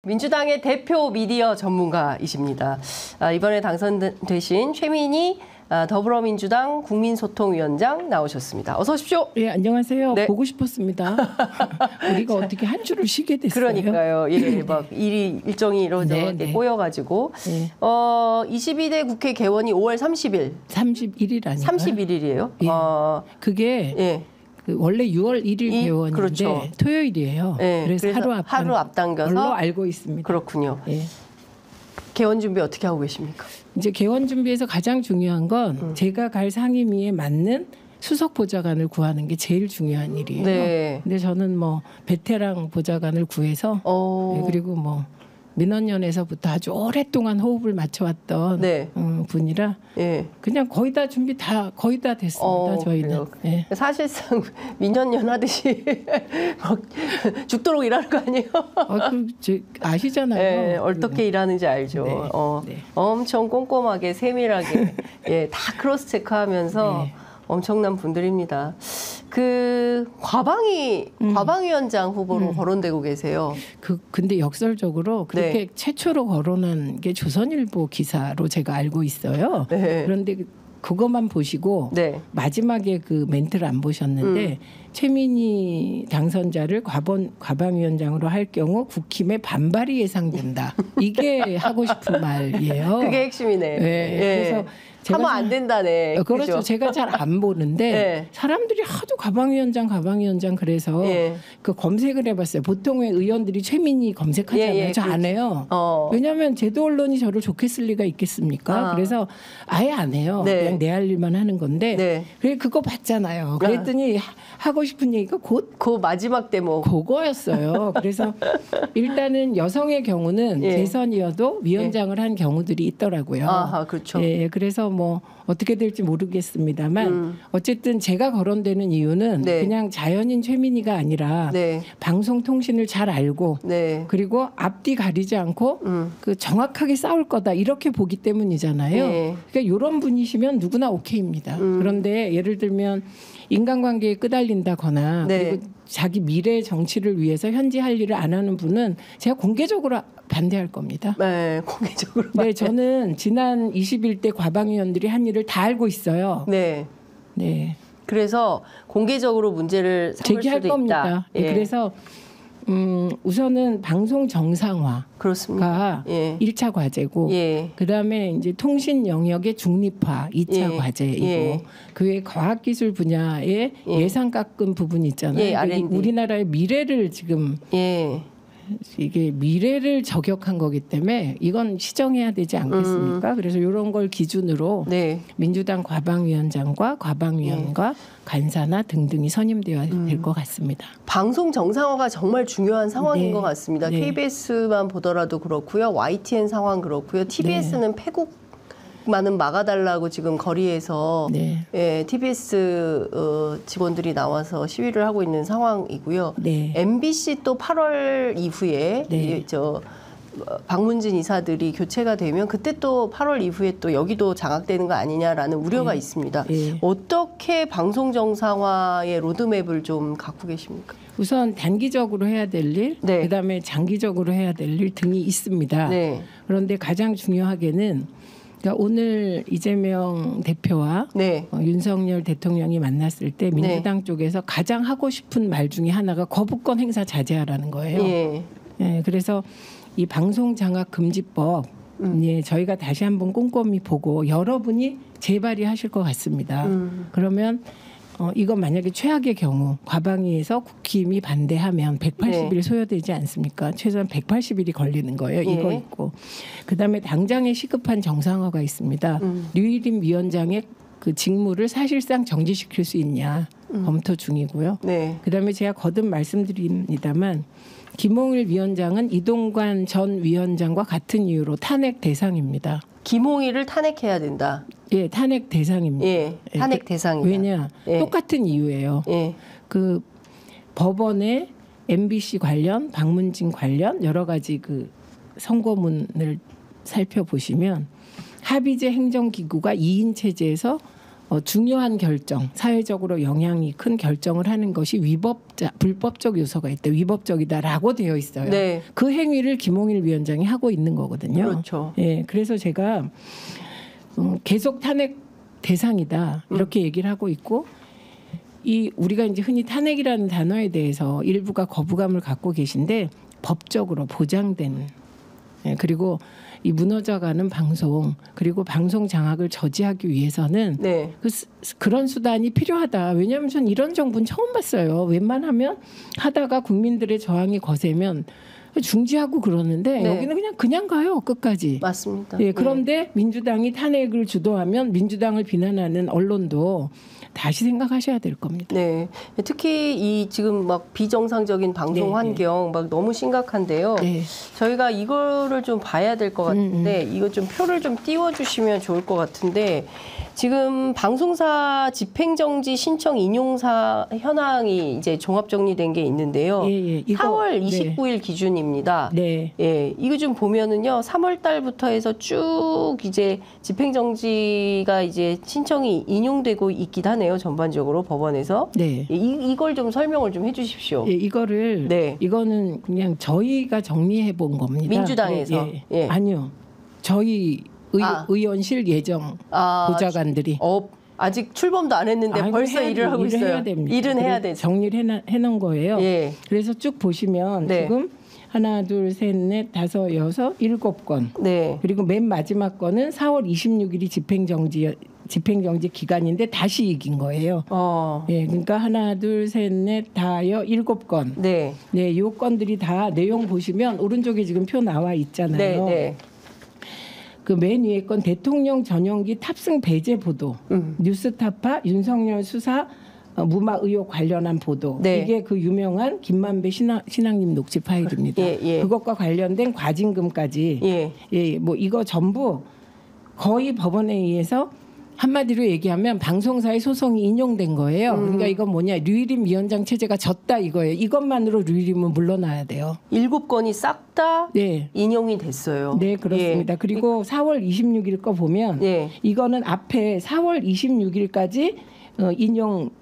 민주당의 대표 미디어 전문가이십니다. 이번에 당선되신 최민희 더불어민주당 국민소통위원장 나오셨습니다. 어서 오십시오. 예, 안녕하세요. 네. 보고 싶었습니다. 우리가 어떻게 한 주를 쉬게 됐어요? 그러니까요. 예, 막 일정이 이러저러 꼬여가지고. 22대 국회 개원이 5월 30일. 31일 아니에요? 31일이에요. 예. 그게 원래 6월 1일 개원인데 그렇죠. 토요일이에요. 예, 그래서 하루 앞당겨서 걸로 알고 있습니다. 그렇군요. 예. 개원 준비 어떻게 하고 계십니까? 이제 개원 준비에서 가장 중요한 건 제가 갈 상임위에 맞는 수석 보좌관을 구하는 게 제일 중요한 일이에요. 네. 근데 저는 뭐 베테랑 보좌관을 구해서 그리고 뭐 민원연에서부터 아주 오랫동안 호흡을 맞춰왔던 분이라 그냥 거의 다 준비 거의 다 됐습니다. 저희는. 예. 사실상 민원연 하듯이 막 죽도록 일하는 거 아니에요? 아시잖아요. 네, 어떻게 일하는지 알죠. 네. 엄청 꼼꼼하게 세밀하게 다 크로스 체크하면서 엄청난 분들입니다. 그 과방위원장 후보로 거론되고 계세요. 근데 역설적으로 그렇게 최초로 거론한 게 조선일보 기사로 제가 알고 있어요. 그런데 그것만 보시고 마지막에 그 멘트를 안 보셨는데 최민희 당선자를 과방위원장으로 할 경우 국힘의 반발이 예상된다. 이게 하고 싶은 말이에요. 그게 핵심이네. 그래서 하면 안 된다네. 그렇죠. 그죠? 제가 잘 안 보는데 사람들이 하도 과방위원장 그래서 그 검색을 해봤어요. 보통 의원들이 최민희 검색하잖아요. 저 안 해요. 왜냐하면 제도 언론이 저를 좋게 쓸 리가 있겠습니까? 그래서 아예 안 해요. 그냥 내 할 일만 하는 건데 그래 그거 봤잖아요. 그랬더니 하고 싶은 얘기가 그 마지막 대목 그거였어요. 그래서 일단은 여성의 경우는 대선이어도 위원장을 한 경우들이 있더라고요. 그렇죠. 그래서 뭐 어떻게 될지 모르겠습니다만 어쨌든 제가 거론되는 이유는 그냥 자연인 최민희가 아니라 방송통신을 잘 알고 그리고 앞뒤 가리지 않고 그 정확하게 싸울 거다 이렇게 보기 때문이잖아요. 그러니까 이런 분이시면 누구나 오케이입니다. 그런데 예를 들면 인간관계에 끄달린다거나 그리고 자기 미래 정치를 위해서 현재 할 일을 안 하는 분은 제가 공개적으로 반대할 겁니다. 네, 공개적으로. 네, 저는 지난 21대 과방위원들이 한 일을 다 알고 있어요. 네. 그래서 공개적으로 문제를 삼을 제기할 수도 겁니다. 있다. 그래서 우선은 방송 정상화가 그렇습니다. 1차 과제고 그다음에 이제 통신 영역의 중립화 2차 과제이고 그 외에 과학기술 분야의 예산 깎은 부분이 있잖아요. 우리나라의 미래를 지금 이게 미래를 저격한 거기 때문에 이건 시정해야 되지 않겠습니까? 그래서 이런 걸 기준으로 민주당 과방위원장과 과방위원과 간사나 등등이 선임되어야 될 것 같습니다. 방송 정상화가 정말 중요한 상황인 것 같습니다. KBS만 보더라도 그렇고요. YTN 상황 그렇고요. TBS는 많은 막아달라고 지금 거리에서 TBS 직원들이 나와서 시위를 하고 있는 상황이고요. MBC 또 8월 이후에 박문진 이사들이 교체가 되면 그때 또 8월 이후에 또 여기도 장악되는 거 아니냐라는 우려가 있습니다. 어떻게 방송 정상화의 로드맵을 좀 갖고 계십니까? 우선 단기적으로 해야 될 일, 그다음에 장기적으로 해야 될 일 등이 있습니다. 그런데 가장 중요하게는 그러니까 오늘 이재명 대표와 윤석열 대통령이 만났을 때 민주당 쪽에서 가장 하고 싶은 말 중에 하나가 거부권 행사 자제하라는 거예요. 그래서 이 방송 장악 금지법 저희가 다시 한번 꼼꼼히 보고 여러분이 재발의하실 것 같습니다. 그러면 이건 만약에 최악의 경우 과방위에서 국힘이 반대하면 180일 소요되지 않습니까? 최소한 180일이 걸리는 거예요. 이거 있고. 그다음에 당장에 시급한 정상화가 있습니다. 류일임 위원장의 그 직무를 사실상 정지시킬 수 있냐 검토 중이고요. 그다음에 제가 거듭 말씀드립니다만 김홍일 위원장은 이동관 전 위원장과 같은 이유로 탄핵 대상입니다. 김홍일을 탄핵해야 된다. 탄핵 대상입니다. 탄핵 대상이다. 왜냐? 똑같은 이유예요. 그 법원의 MBC 관련, 박문진 관련 여러 가지 그 선고문을 살펴보시면 합의제 행정기구가 2인 체제에서 중요한 결정, 사회적으로 영향이 큰 결정을 하는 것이 불법적 요소가 있다, 위법적이다라고 되어 있어요. 네. 그 행위를 김홍일 위원장이 하고 있는 거거든요. 그렇죠. 예, 그래서 제가 계속 탄핵 대상이다 이렇게 얘기를 하고 있고, 우리가 이제 흔히 탄핵이라는 단어에 대해서 일부가 거부감을 갖고 계신데 법적으로 보장된, 예, 그리고 이 무너져가는 방송, 그리고 방송 장악을 저지하기 위해서는 네. 그런 수단이 필요하다. 왜냐하면 전 이런 정부는 처음 봤어요. 웬만하면 하다가 국민들의 저항이 거세면 중지하고 그러는데 네. 여기는 그냥 가요, 끝까지. 맞습니다. 예, 그런데 네. 민주당이 탄핵을 주도하면 민주당을 비난하는 언론도 다시 생각하셔야 될 겁니다. 네, 특히 이 지금 막 비정상적인 방송 네. 환경 막 너무 심각한데요. 네. 저희가 이거를 좀 봐야 될 것 같은데 이거 좀 표를 좀 띄워주시면 좋을 것 같은데, 지금 방송사 집행정지 신청 인용사 현황이 이제 종합 정리된 게 있는데요. 예, 이거, 4월 29일 네. 기준입니다. 네. 예, 이거 좀 보면은요, 3월 달부터 해서 쭉 이제 집행정지가 이제 신청이 인용되고 있긴 하네요. 전반적으로 법원에서. 네. 예, 이걸 좀 설명을 좀 해주십시오. 예, 이거는 그냥 저희가 정리해 본 겁니다. 민주당에서. 예. 아니요, 저희 의원실 예정 보좌관들이 아직 출범도 안 했는데 벌써 일을 하고 있어요. 해야 됩니다. 일은 해야 되죠. 정리를 해놓은 거예요. 예. 그래서 쭉 보시면 네. 지금 하나, 둘, 셋, 넷, 다섯, 여섯, 7건. 네. 그리고 맨 마지막 건은 4월 26일이 집행정지 기간인데 다시 이긴 거예요. 예, 그러니까 하나, 둘, 셋, 넷, 다여 7건. 네. 네, 요 건들이 다 내용 보시면 오른쪽에 지금 표 나와 있잖아요. 네. 네. 그 맨 위에 건 대통령 전용기 탑승 배제 보도, 뉴스타파 윤석열 수사 무마 의혹 관련한 보도. 네. 이게 그 유명한 김만배 신앙님 녹취 파일입니다. 예. 그것과 관련된 과징금까지. 예, 뭐 이거 전부 거의 법원에 의해서 한마디로 얘기하면 방송사의 소송이 인용된 거예요. 그러니까 이건 뭐냐, 류일임 위원장 체제가 졌다 이거예요. 이것만으로 류일임은 물러나야 돼요. 7건이 싹 다 네. 인용이 됐어요. 네, 그렇습니다. 예. 그리고 4월 26일 거 보면 예. 이거는 앞에 4월 26일까지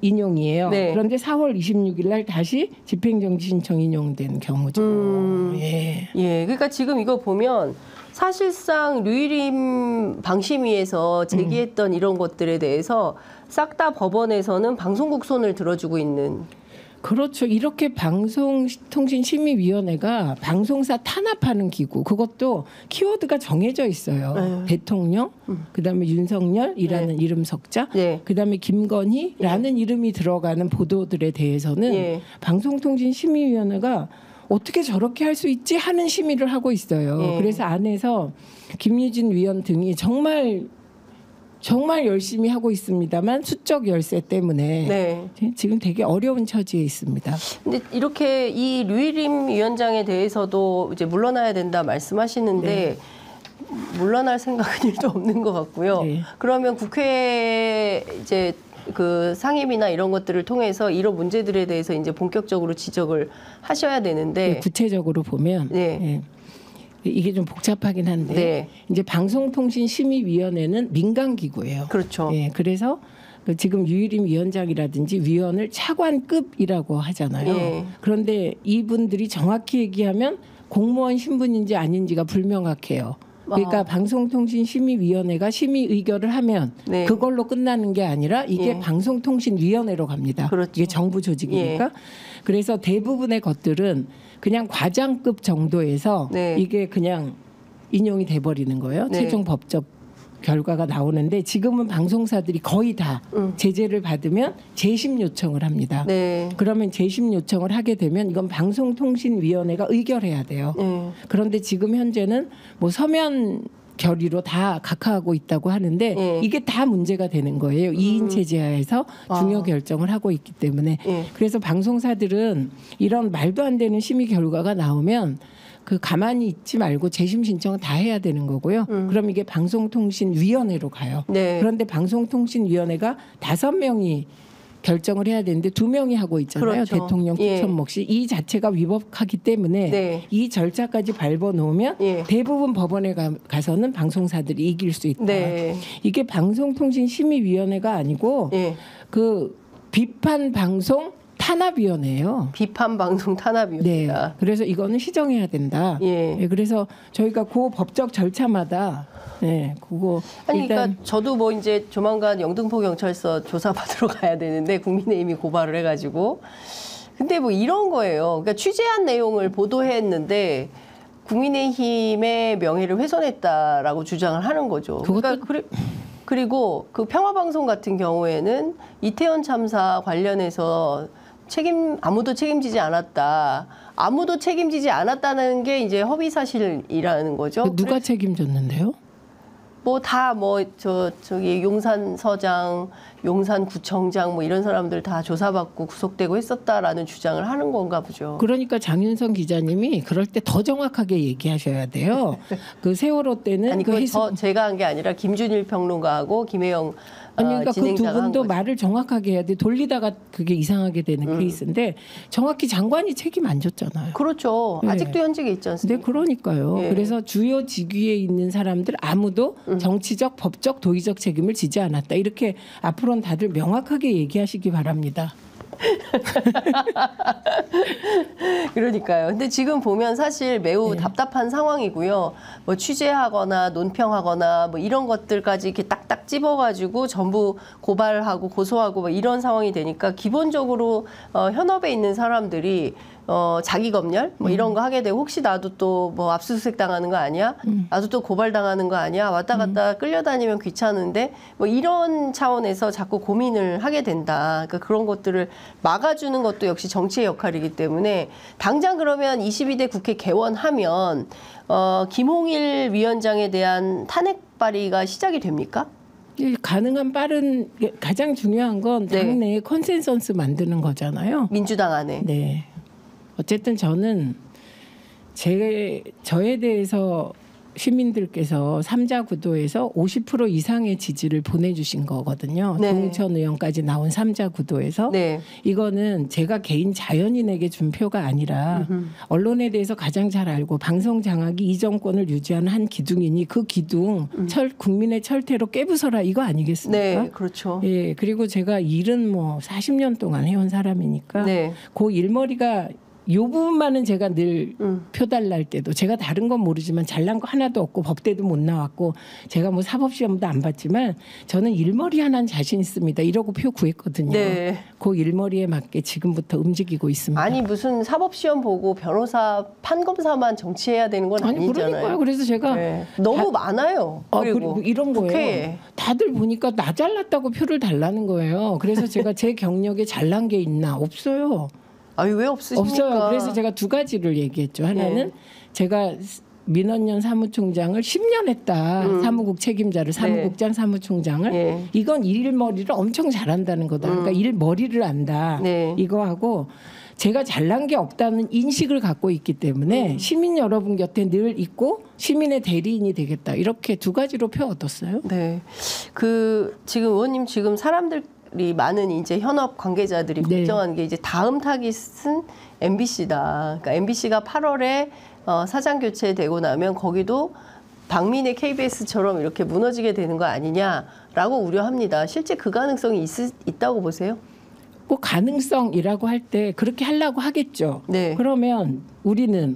인용이에요. 네. 그런데 4월 26일 날 다시 집행정지 신청 인용된 경우죠. 예. 예, 그러니까 지금 이거 보면 사실상 류일임 방심위에서 제기했던 이런 것들에 대해서 싹 다 법원에서는 방송국 손을 들어주고 있는. 그렇죠. 이렇게 방송통신심의위원회가 방송사 탄압하는 기구, 그것도 키워드가 정해져 있어요. 대통령, 그다음에 윤석열이라는 이름 석자, 그다음에 김건희라는 이름이 들어가는 보도들에 대해서는 방송통신심의위원회가 어떻게 저렇게 할 수 있지 하는 심의를 하고 있어요. 그래서 안에서 김유진 위원 등이 정말 열심히 하고 있습니다만 수적 열세 때문에 지금 되게 어려운 처지에 있습니다. 근데 이렇게 이 류일임 위원장에 대해서도 이제 물러나야 된다 말씀하시는데 물러날 생각은 일도 없는 것 같고요. 그러면 국회 이제 그 상임이나 이런 것들을 통해서 이런 문제들에 대해서 이제 본격적으로 지적을 하셔야 되는데, 구체적으로 보면 이게 좀 복잡하긴 한데 이제 방송통신심의위원회는 민간기구예요. 그렇죠. 예, 그래서 지금 유일임 위원장이라든지 위원을 차관급이라고 하잖아요. 그런데 이분들이 정확히 얘기하면 공무원 신분인지 아닌지가 불명확해요. 그러니까 방송통신심의위원회가 심의 의결을 하면 그걸로 끝나는 게 아니라 이게 방송통신위원회로 갑니다. 그렇죠. 이게 정부 조직이니까. 그래서 대부분의 것들은 그냥 과장급 정도에서 이게 그냥 인용이 돼버리는 거예요. 최종 법적 결과가 나오는데 지금은 방송사들이 거의 다 제재를 받으면 재심 요청을 합니다. 그러면 재심 요청을 하게 되면 이건 방송통신위원회가 의결해야 돼요. 그런데 지금 현재는 뭐 서면 결의로 다 각하하고 있다고 하는데 이게 다 문제가 되는 거예요. 2인 체제하에서 중요 결정을 하고 있기 때문에. 그래서 방송사들은 이런 말도 안 되는 심의 결과가 나오면 그 가만히 있지 말고 재심 신청은 다 해야 되는 거고요. 그럼 이게 방송통신위원회로 가요. 그런데 방송통신위원회가 5명이 결정을 해야 되는데 2명이 하고 있잖아요. 그렇죠. 대통령 추천 몫이 이 자체가 위법하기 때문에 네. 이 절차까지 밟아놓으면 대부분 법원에 가서는 방송사들이 이길 수 있다. 네. 이게 방송통신심의위원회가 아니고 그 비판 방송 탄압위원회예요. 비판 방송 탄압위원회다. 네. 그래서 이거는 시정해야 된다. 그래서 저희가 그 법적 절차마다 그거 아니 일단 그러니까 저도 뭐 이제 조만간 영등포 경찰서 조사받으러 가야 되는데 국민의힘이 고발을 해가지고 근데 뭐 이런 거예요. 그러니까 취재한 내용을 보도했는데 국민의힘의 명예를 훼손했다라고 주장을 하는 거죠. 그러니까 그리고 그 평화방송 같은 경우에는 이태원 참사 관련해서 아무도 책임지지 않았다. 아무도 책임지지 않았다는 게 이제 허위 사실이라는 거죠. 누가 책임졌는데요? 뭐 다 저기 용산서장, 용산구청장 뭐 이런 사람들 다 조사받고 구속되고 했었다라는 주장을 하는 건가 보죠. 그러니까 장윤성 기자님이 그럴 때 더 정확하게 얘기하셔야 돼요. 그 세월호 때는 아니 제가 한 게 아니라 김준일 평론가하고 김혜영 그러니까 그 두 진행자가 분도 말을 정확하게 해야 돼. 돌리다가 그게 이상하게 되는 케이스인데 정확히 장관이 책임 안 졌잖아요. 그렇죠. 아직도 현직에 있지 않습니까? 네, 그러니까요. 그래서 주요 직위에 있는 사람들 아무도 정치적, 법적, 도의적 책임을 지지 않았다. 이렇게 앞으로는 다들 명확하게 얘기하시기 바랍니다. 그러니까요. 근데 지금 보면 사실 매우 답답한 상황이고요. 뭐 취재하거나 논평하거나 뭐 이런 것들까지 이렇게 딱딱 집어가지고 전부 고발하고 고소하고 뭐 이런 상황이 되니까 기본적으로 현업에 있는 사람들이 자기 검열 뭐 이런 거 하게 되고 혹시 나도 또 뭐 압수수색 당하는 거 아니야? 나도 또 고발 당하는 거 아니야? 왔다 갔다 끌려다니면 귀찮은데 뭐 이런 차원에서 자꾸 고민을 하게 된다. 그러니까 그런 것들을 막아주는 것도 역시 정치의 역할이기 때문에 당장 그러면 22대 국회 개원하면 김홍일 위원장에 대한 탄핵 발의가 시작이 됩니까? 가능한 빠른 가장 중요한 건 당내에 컨센서스 만드는 거잖아요. 민주당 안에. 네. 어쨌든 저는 저에 대해서 시민들께서 3자 구도에서 50% 이상의 지지를 보내주신 거거든요. 조응천 의원까지 나온 3자 구도에서 이거는 제가 개인 자연인에게 준 표가 아니라 언론에 대해서 가장 잘 알고 방송 장악이 이 정권을 유지하는 한 기둥이니 그 기둥 국민의 철퇴로 깨부숴라 이거 아니겠습니까? 네, 그렇죠. 예, 그리고 제가 일은 뭐 40년 동안 해온 사람이니까 그 일머리가 요 부분만은 제가 늘 표달날 때도 제가 다른 건 모르지만 잘난 거 하나도 없고 법대도 못 나왔고 제가 뭐 사법시험도 안 봤지만 저는 일머리 하나는 자신 있습니다. 이러고 표 구했거든요. 그 일머리에 맞게 지금부터 움직이고 있습니다. 아니 무슨 사법시험 보고 변호사 판검사만 정치해야 되는 건 아니, 아니잖아요. 그러니까요. 그래서 제가 너무 많아요. 그리고 이런 거예요. 국회에. 다들 보니까 나 잘났다고 표를 달라는 거예요. 그래서 제가 제 경력에 잘난 게 있나 없어요. 아니 왜 없으십니까? 없어요. 그래서 제가 두 가지를 얘기했죠. 하나는 제가 민원연 사무총장을 10년 했다. 사무국 책임자를 사무국장 사무총장을 이건 일머리를 엄청 잘한다는 거다. 그러니까 일머리를 안다. 이거 하고 제가 잘난 게 없다는 인식을 갖고 있기 때문에 시민 여러분 곁에 늘 있고 시민의 대리인이 되겠다. 이렇게 두 가지로 표 얻었어요. 네. 지금 의원님 지금 사람들 많은 이제 현업 관계자들이 걱정한 게 이제 다음 타깃은 MBC다. 그러니까 MBC가 8월에 사장 교체되고 나면 거기도 박민의 KBS처럼 이렇게 무너지게 되는 거 아니냐라고 우려합니다. 실제 그 가능성이 있다고 보세요? 꼭 가능성이라고 할 때 그렇게 하려고 하겠죠. 그러면 우리는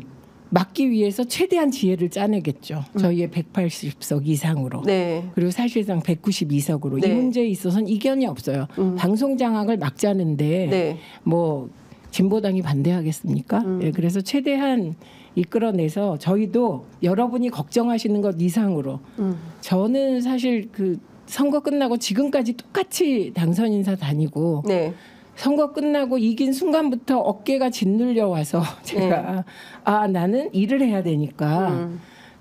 막기 위해서 최대한 지혜를 짜내겠죠. 저희의 180석 이상으로. 그리고 사실상 192석으로. 이 문제에 있어서는 이견이 없어요. 방송 장악을 막자는데 뭐 진보당이 반대하겠습니까? 그래서 최대한 이끌어내서 저희도 여러분이 걱정하시는 것 이상으로 저는 사실 그 선거 끝나고 지금까지 똑같이 당선 인사 다니고 선거 끝나고 이긴 순간부터 어깨가 짓눌려 와서 제가 나는 일을 해야 되니까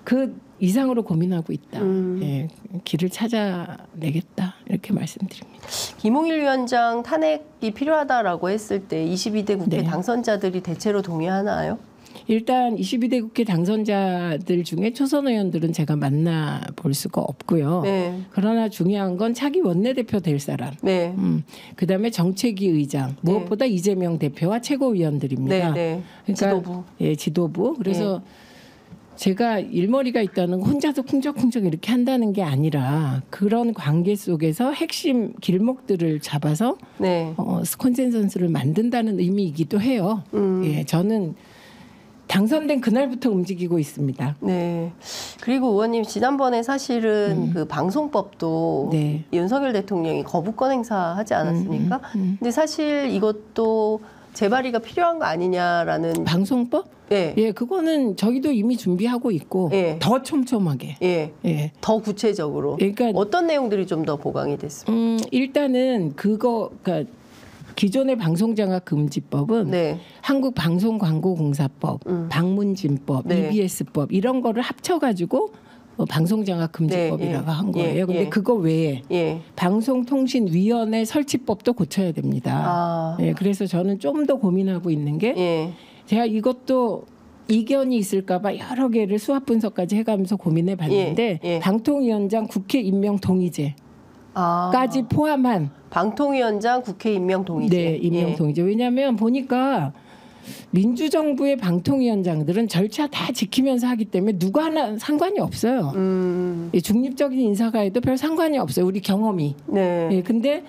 그 이상으로 고민하고 있다. 길을 찾아내겠다. 이렇게 말씀드립니다. 김홍일 위원장 탄핵이 필요하다라고 했을 때 22대 국회 당선자들이 대체로 동의하나요? 일단 22대 국회 당선자들 중에 초선 의원들은 제가 만나볼 수가 없고요. 네. 그러나 중요한 건 차기 원내대표 될 사람. 네. 그다음에 정책위 의장. 무엇보다 네. 이재명 대표와 최고위원들입니다. 네. 네. 그러니까 지도부. 예, 지도부. 그래서 네. 제가 일머리가 있다는 건 혼자서 쿵적쿵적 이렇게 한다는 게 아니라 그런 관계 속에서 핵심 길목들을 잡아서 네. 컨센서스를 만든다는 의미이기도 해요. 예, 저는 당선된 그날부터 움직이고 있습니다. 네. 그리고 의원님 지난번에 사실은 그 방송법도 네. 윤석열 대통령이 거부권 행사하지 않았습니까? 근데 사실 이것도 재발의가 필요한 거 아니냐라는 방송법? 예. 예, 그거는 저희도 이미 준비하고 있고 예. 더 촘촘하게. 예. 예. 더 구체적으로. 그러니까 어떤 내용들이 좀 더 보강이 됐습니까? 일단은 그러니까 기존의 방송장악금지법은 네. 한국방송광고공사법, 방문진법, 네. EBS법 이런 거를 합쳐가지고 방송장악금지법이라고 네. 한 거예요. 그런데 그거 외에 방송통신위원회 설치법도 고쳐야 됩니다. 예, 그래서 저는 좀 더 고민하고 있는 게 제가 이것도 이견이 있을까봐 여러 개를 수합 분석까지 해가면서 고민해 봤는데 방통위원장 국회 임명 동의제까지 포함한 방통위원장 국회 임명 동의제. 네, 임명 동의제. 왜냐하면 보니까 민주정부의 방통위원장들은 절차 다 지키면서 하기 때문에 누구 하나 상관이 없어요. 중립적인 인사가 해도 별 상관이 없어요. 우리 경험이. 네. 예, 근데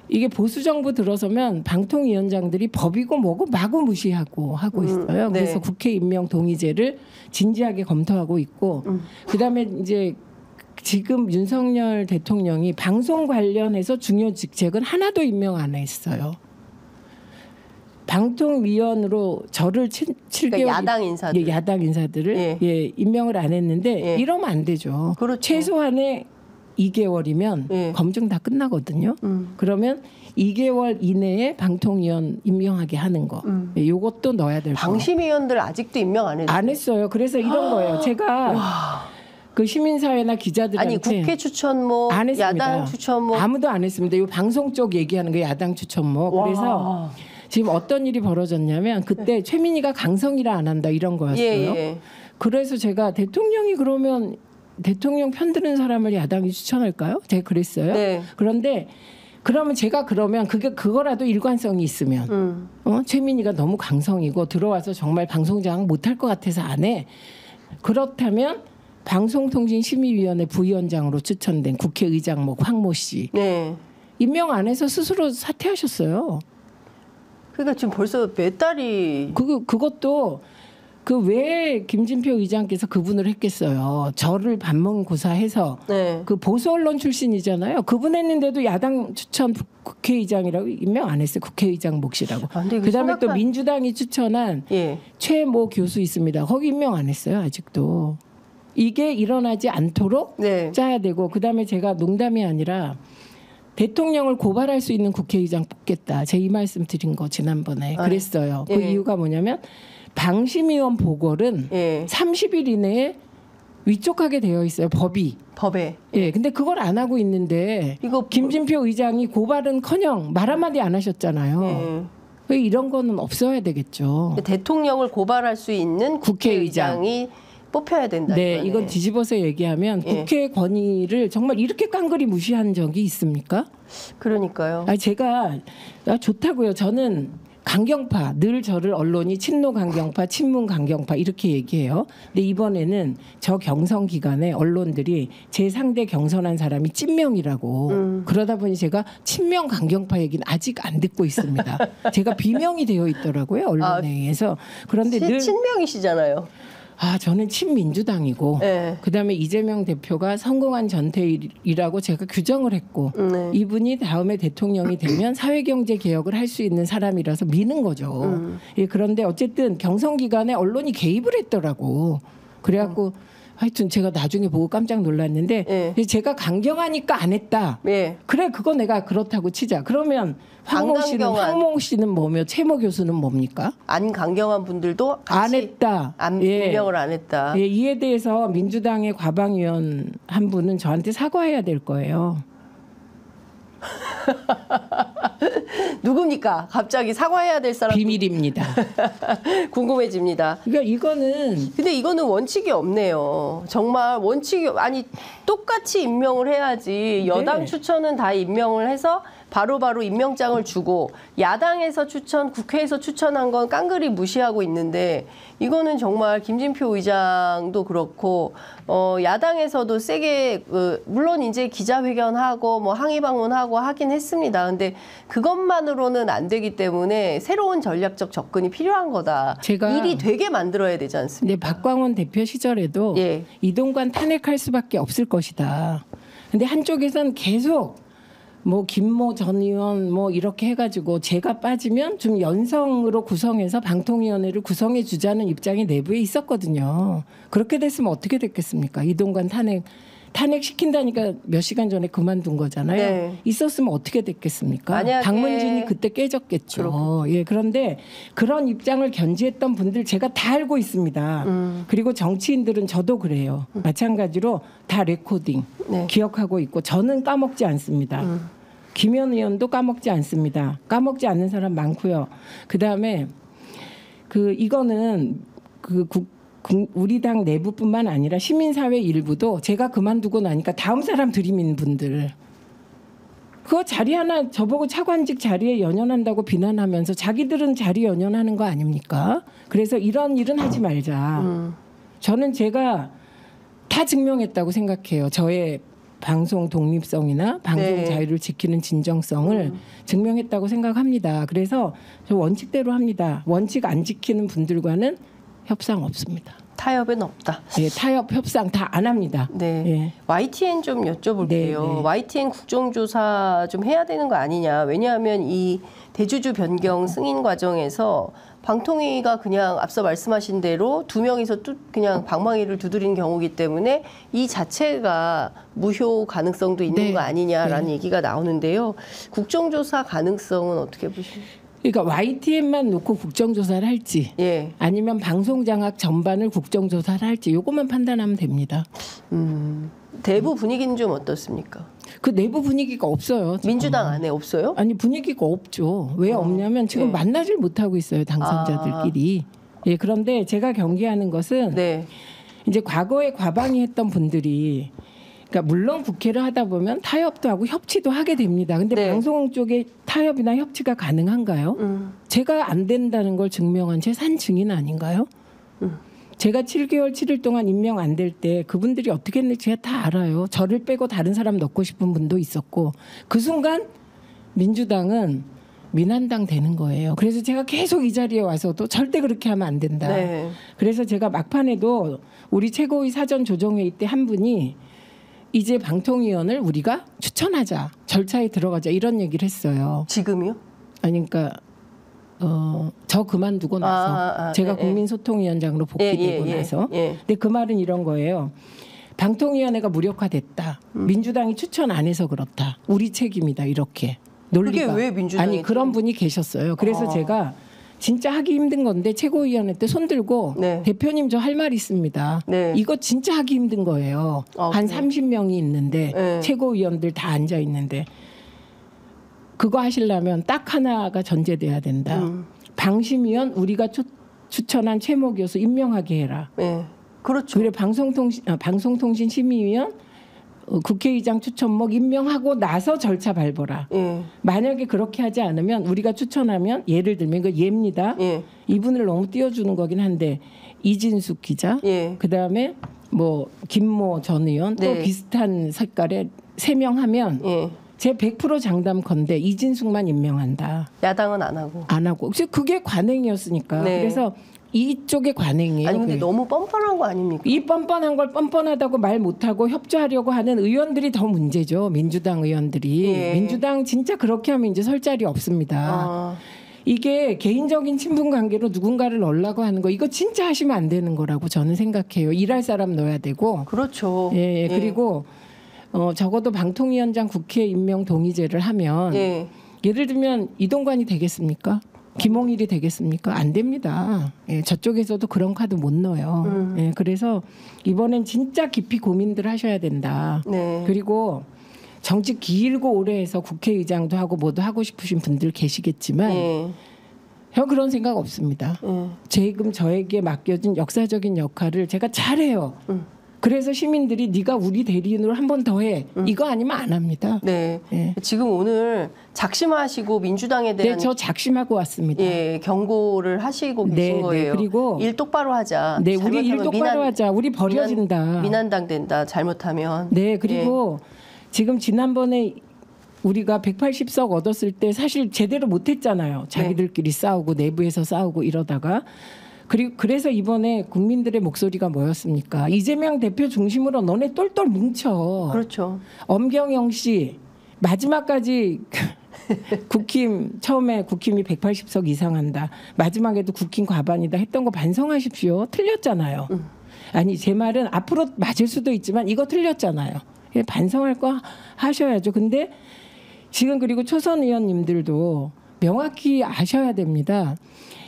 이게 보수 정부 들어서면 방통위원장들이 법이고 뭐고 마구 무시하고 하고 있어요. 네. 그래서 국회 임명 동의제를 진지하게 검토하고 있고 그다음에 이제 지금 윤석열 대통령이 방송 관련해서 중요 직책은 하나도 임명 안 했어요. 방통위원으로 저를 7개월 그러니까 야당 인사들. 야당 인사들을 임명을 안 했는데 이러면 안 되죠. 그렇죠. 최소한의 2개월이면 검증 다 끝나거든요. 그러면 2개월 이내에 방통위원 임명하게 하는 거. 이것도 넣어야 될 거예요. 방심위원들 아직도 임명 안 했어요? 안 했어요. 그래서 이런 거예요. 제가 그 시민사회나 기자들한테 아니 국회 추천목, 안 했습니다. 야당 추천목 아무도 안 했습니다. 이 방송 쪽 얘기하는 거 야당 추천목. 그래서 지금 어떤 일이 벌어졌냐면 그때 최민희가 강성이라 안 한다 이런 거였어요. 그래서 제가 대통령이 그러면 대통령 편드는 사람을 야당이 추천할까요? 제가 그랬어요. 네. 그런데 그러면 제가 그러면 그거라도 일관성이 있으면 최민희가 너무 강성이고 들어와서 정말 방송장악 못할 것 같아서 안 해. 그렇다면 방송통신심의위원회 부위원장으로 추천된 국회의장 황모 씨 임명 안 해서 스스로 사퇴하셨어요. 그러니까 지금 벌써 몇 달이 그것도 그 왜 김진표 의장께서 그분을 했겠어요. 저를 반문고사해서 그 보수 언론 출신이잖아요. 그분 했는데도 야당 추천 국회의장이라고 임명 안 했어요. 국회의장 몫이라고. 그다음에 또 민주당이 추천한 최모 교수 있습니다. 거기 임명 안 했어요. 아직도. 이게 일어나지 않도록 짜야 되고 그다음에 제가 농담이 아니라 대통령을 고발할 수 있는 국회의장 뽑겠다. 제가 이 말씀 드린 거 지난번에 그랬어요. 그 이유가 뭐냐면 방심위원 보궐은 30일 이내에 위촉하게 되어 있어요. 법에. 예, 근데 그걸 안 하고 있는데 이거 김진표 의장이 고발은커녕 말 한마디 안 하셨잖아요. 이런 거는 없어야 되겠죠. 대통령을 고발할 수 있는 국회의장이 뽑혀야 된다. 네, 이건 뒤집어서 얘기하면 국회 권위를 정말 이렇게 깡그리 무시한 적이 있습니까? 그러니까요. 제가 좋다고요. 저는 강경파, 늘 저를 언론이 친노 강경파, 친문 강경파 이렇게 얘기해요. 근데 이번에는 저 경선 기간에 언론들이 제 상대 경선한 사람이 찐명이라고 그러다 보니 제가 친명 강경파 얘기는 아직 안 듣고 있습니다. 제가 비명이 되어 있더라고요. 언론에 의해서. 그런데 늘 친명이시잖아요. 저는 친민주당이고 그다음에 이재명 대표가 성공한 전태일이라고 제가 규정을 했고 이분이 다음에 대통령이 되면 사회경제개혁을 할 수 있는 사람이라서 미는 거죠. 그런데 어쨌든 경선 기간에 언론이 개입을 했더라고. 그래갖고 하여튼 제가 나중에 보고 깜짝 놀랐는데 그래서 제가 강경하니까 안 했다. 그래 그거 내가 그렇다고 치자. 그러면 황모 씨는 뭐며 최모 교수는 뭡니까? 안 강경한 분들도 같이 안 했다. 임명을 안 했다. 이에 대해서 민주당의 과방위원 한 분은 저한테 사과해야 될 거예요. 누굽니까? 갑자기 사과해야 될 사람 비밀입니다. 궁금해집니다. 그러니까 이거는 근데 이거는 원칙이 없네요. 정말 원칙이 아니 똑같이 임명을 해야지. 여당 네. 추천은 다 임명을 해서 바로바로 임명장을 주고 야당에서 추천, 국회에서 추천한 건 깡그리 무시하고 있는데 이거는 정말 김진표 의장도 그렇고 야당에서도 세게 물론 이제 기자회견하고 뭐 항의 방문하고 하긴 했습니다. 근데 그것만으로는 안 되기 때문에 새로운 전략적 접근이 필요한 거다. 제가 일이 되게 만들어야 되지 않습니까? 근데 박광원 대표 시절에도 예. 이동관 탄핵할 수밖에 없을 것이다. 근데 한쪽에선 계속 뭐 김모 전 의원 뭐 이렇게 해가지고 제가 빠지면 좀 연성으로 구성해서 방통위원회를 구성해 주자는 입장이 내부에 있었거든요. 그렇게 됐으면 어떻게 됐겠습니까? 이동관 탄핵 시킨다니까 몇 시간 전에 그만둔 거잖아요. 네. 있었으면 어떻게 됐겠습니까? 만약에 방문진이 그때 깨졌겠죠. 예, 그런데 그런 입장을 견지했던 분들 제가 다 알고 있습니다. 그리고 정치인들은 저도 그래요. 마찬가지로 다 레코딩 네. 기억하고 있고 저는 까먹지 않습니다. 김현 의원도 까먹지 않습니다. 까먹지 않는 사람 많고요. 그다음에 이거는 우리 당 내부뿐만 아니라 시민사회 일부도 제가 그만두고 나니까 다음 사람 들이민 분들 그거 자리 하나 저보고 차관직 자리에 연연한다고 비난하면서 자기들은 자리 연연하는 거 아닙니까? 그래서 이런 일은 하지 말자. 저는 제가 다 증명했다고 생각해요. 저의 방송 독립성이나 방송 네. 자유를 지키는 진정성을 증명했다고 생각합니다. 그래서 저 원칙대로 합니다. 원칙 안 지키는 분들과는 협상 없습니다. 타협은 없다. 예, 타협, 협상 다 안 합니다. 네. 예. YTN 좀 여쭤볼게요. 네, 네. YTN 국정조사 좀 해야 되는 거 아니냐. 왜냐하면 이 대주주 변경 승인 과정에서 방통위가 그냥 앞서 말씀하신 대로 2명이서 그냥 방망이를 두드린 경우이기 때문에 이 자체가 무효 가능성도 있는 네. 거 아니냐라는 네. 얘기가 나오는데요. 국정조사 가능성은 어떻게 보십니까? 그러니까 YTN만 놓고 국정조사를 할지 예. 아니면 방송장악 전반을 국정조사를 할지 이것만 판단하면 됩니다. 대부 분위기는 좀 어떻습니까? 그 내부 분위기가 없어요. 지금. 민주당 안에 없어요? 아니 분위기가 없죠. 왜 없냐면 지금 네. 만나질 못하고 있어요. 당선자들끼리. 예, 그런데 제가 경계하는 것은 네. 이제 과거에 과방위 했던 분들이 그러니까 물론 국회를 하다 보면 타협도 하고 협치도 하게 됩니다. 근데 네. 방송 쪽에 타협이나 협치가 가능한가요? 제가 안 된다는 걸 증명한 제 산 증인 아닌가요? 제가 7개월 7일 동안 임명 안 될 때 그분들이 어떻게 했는지 제가 다 알아요. 저를 빼고 다른 사람 넣고 싶은 분도 있었고 그 순간 민주당은 민한당 되는 거예요. 그래서 제가 계속 이 자리에 와서도 절대 그렇게 하면 안 된다. 네. 그래서 제가 막판에도 우리 최고위 사전 조정회의 때 한 분이 이제 방통위원을 우리가 추천하자. 절차에 들어가자. 이런 얘기를 했어요. 지금이요? 아니 그러니까 저 그만두고 나서 제가 국민소통위원장으로 복귀되고 나서 근데 그 말은 이런 거예요. 방통위원회가 무력화됐다. 민주당이 추천 안 해서 그렇다. 우리 책임이다. 이렇게 논리가. 그게 왜 민주당이 아니 그런 분이 계셨어요. 그래서 제가 진짜 하기 힘든 건데 최고위원회 때 손 들고 네. 대표님 저 할 말 있습니다. 네. 이거 진짜 하기 힘든 거예요. 한 그래. 30명이 있는데 네. 최고위원들 다 앉아 있는데 그거 하시려면 딱 하나가 전제돼야 된다. 방심위원 우리가 추천한 최모 교수 임명하게 해라. 네. 그렇죠. 그래 방송통신심의위원 국회의장 추천목 임명하고 나서 절차 밟아라. 예. 만약에 그렇게 하지 않으면 우리가 추천하면 예를 들면 이거 예입니다. 예. 이분을 너무 띄워주는 거긴 한데 이진숙 기자, 예. 그다음에 뭐 김모 전 의원 또 네. 비슷한 색깔의 3명 하면 예. 제 100% 장담컨대 이진숙만 임명한다. 야당은 안 하고. 안 하고. 그게 관행이었으니까. 네. 그래서 이쪽의 관행이에요. 아니 근데 그게. 너무 뻔뻔한 거 아닙니까? 이 뻔뻔한 걸 뻔뻔하다고 말 못하고 협조하려고 하는 의원들이 더 문제죠. 민주당 의원들이. 예. 민주당 진짜 그렇게 하면 이제 설 자리 없습니다. 이게 개인적인 친분 관계로 누군가를 넣으려고 하는 거 이거 진짜 하시면 안 되는 거라고 저는 생각해요. 일할 사람 넣어야 되고. 그렇죠. 예. 그리고 적어도 방통위원장 국회 임명 동의제를 하면 예. 예를 들면 이동관이 되겠습니까? 김홍일이 되겠습니까? 안 됩니다. 예, 저쪽에서도 그런 카드 못 넣어요. 예, 그래서 이번엔 진짜 깊이 고민들 하셔야 된다. 네. 그리고 정치 길고 오래 해서 국회의장도 하고 뭐도 하고 싶으신 분들 계시겠지만 저 그런 생각 없습니다. 지금 저에게 맡겨진 역사적인 역할을 제가 잘해요. 그래서 시민들이 네가 우리 대리인으로 한 번 더 해. 이거 아니면 안 합니다. 네. 지금 오늘 작심하시고 민주당에 대한 저 작심하고 왔습니다. 경고를 하시고 계신 거예요. 그리고 일 똑바로 하자. 네, 우리 일 똑바로 하자. 우리 버려진다. 민한당 된다. 잘못하면. 네, 그리고 지금 지난번에 우리가 180석 얻었을 때 사실 제대로 못했잖아요. 자기들끼리 싸우고 내부에서 싸우고 이러다가. 그리고 그래서 이번에 국민들의 목소리가 뭐였습니까? 이재명 대표 중심으로 너네 똘똘 뭉쳐. 그렇죠. 엄경영 씨 마지막까지 국힘 처음에 국힘이 180석 이상 한다. 마지막에도 국힘 과반이다 했던 거 반성하십시오. 틀렸잖아요. 아니 제 말은 앞으로 맞을 수도 있지만 이거 틀렸잖아요. 반성할 거 하셔야죠. 근데 지금 그리고 초선 의원님들도 명확히 아셔야 됩니다.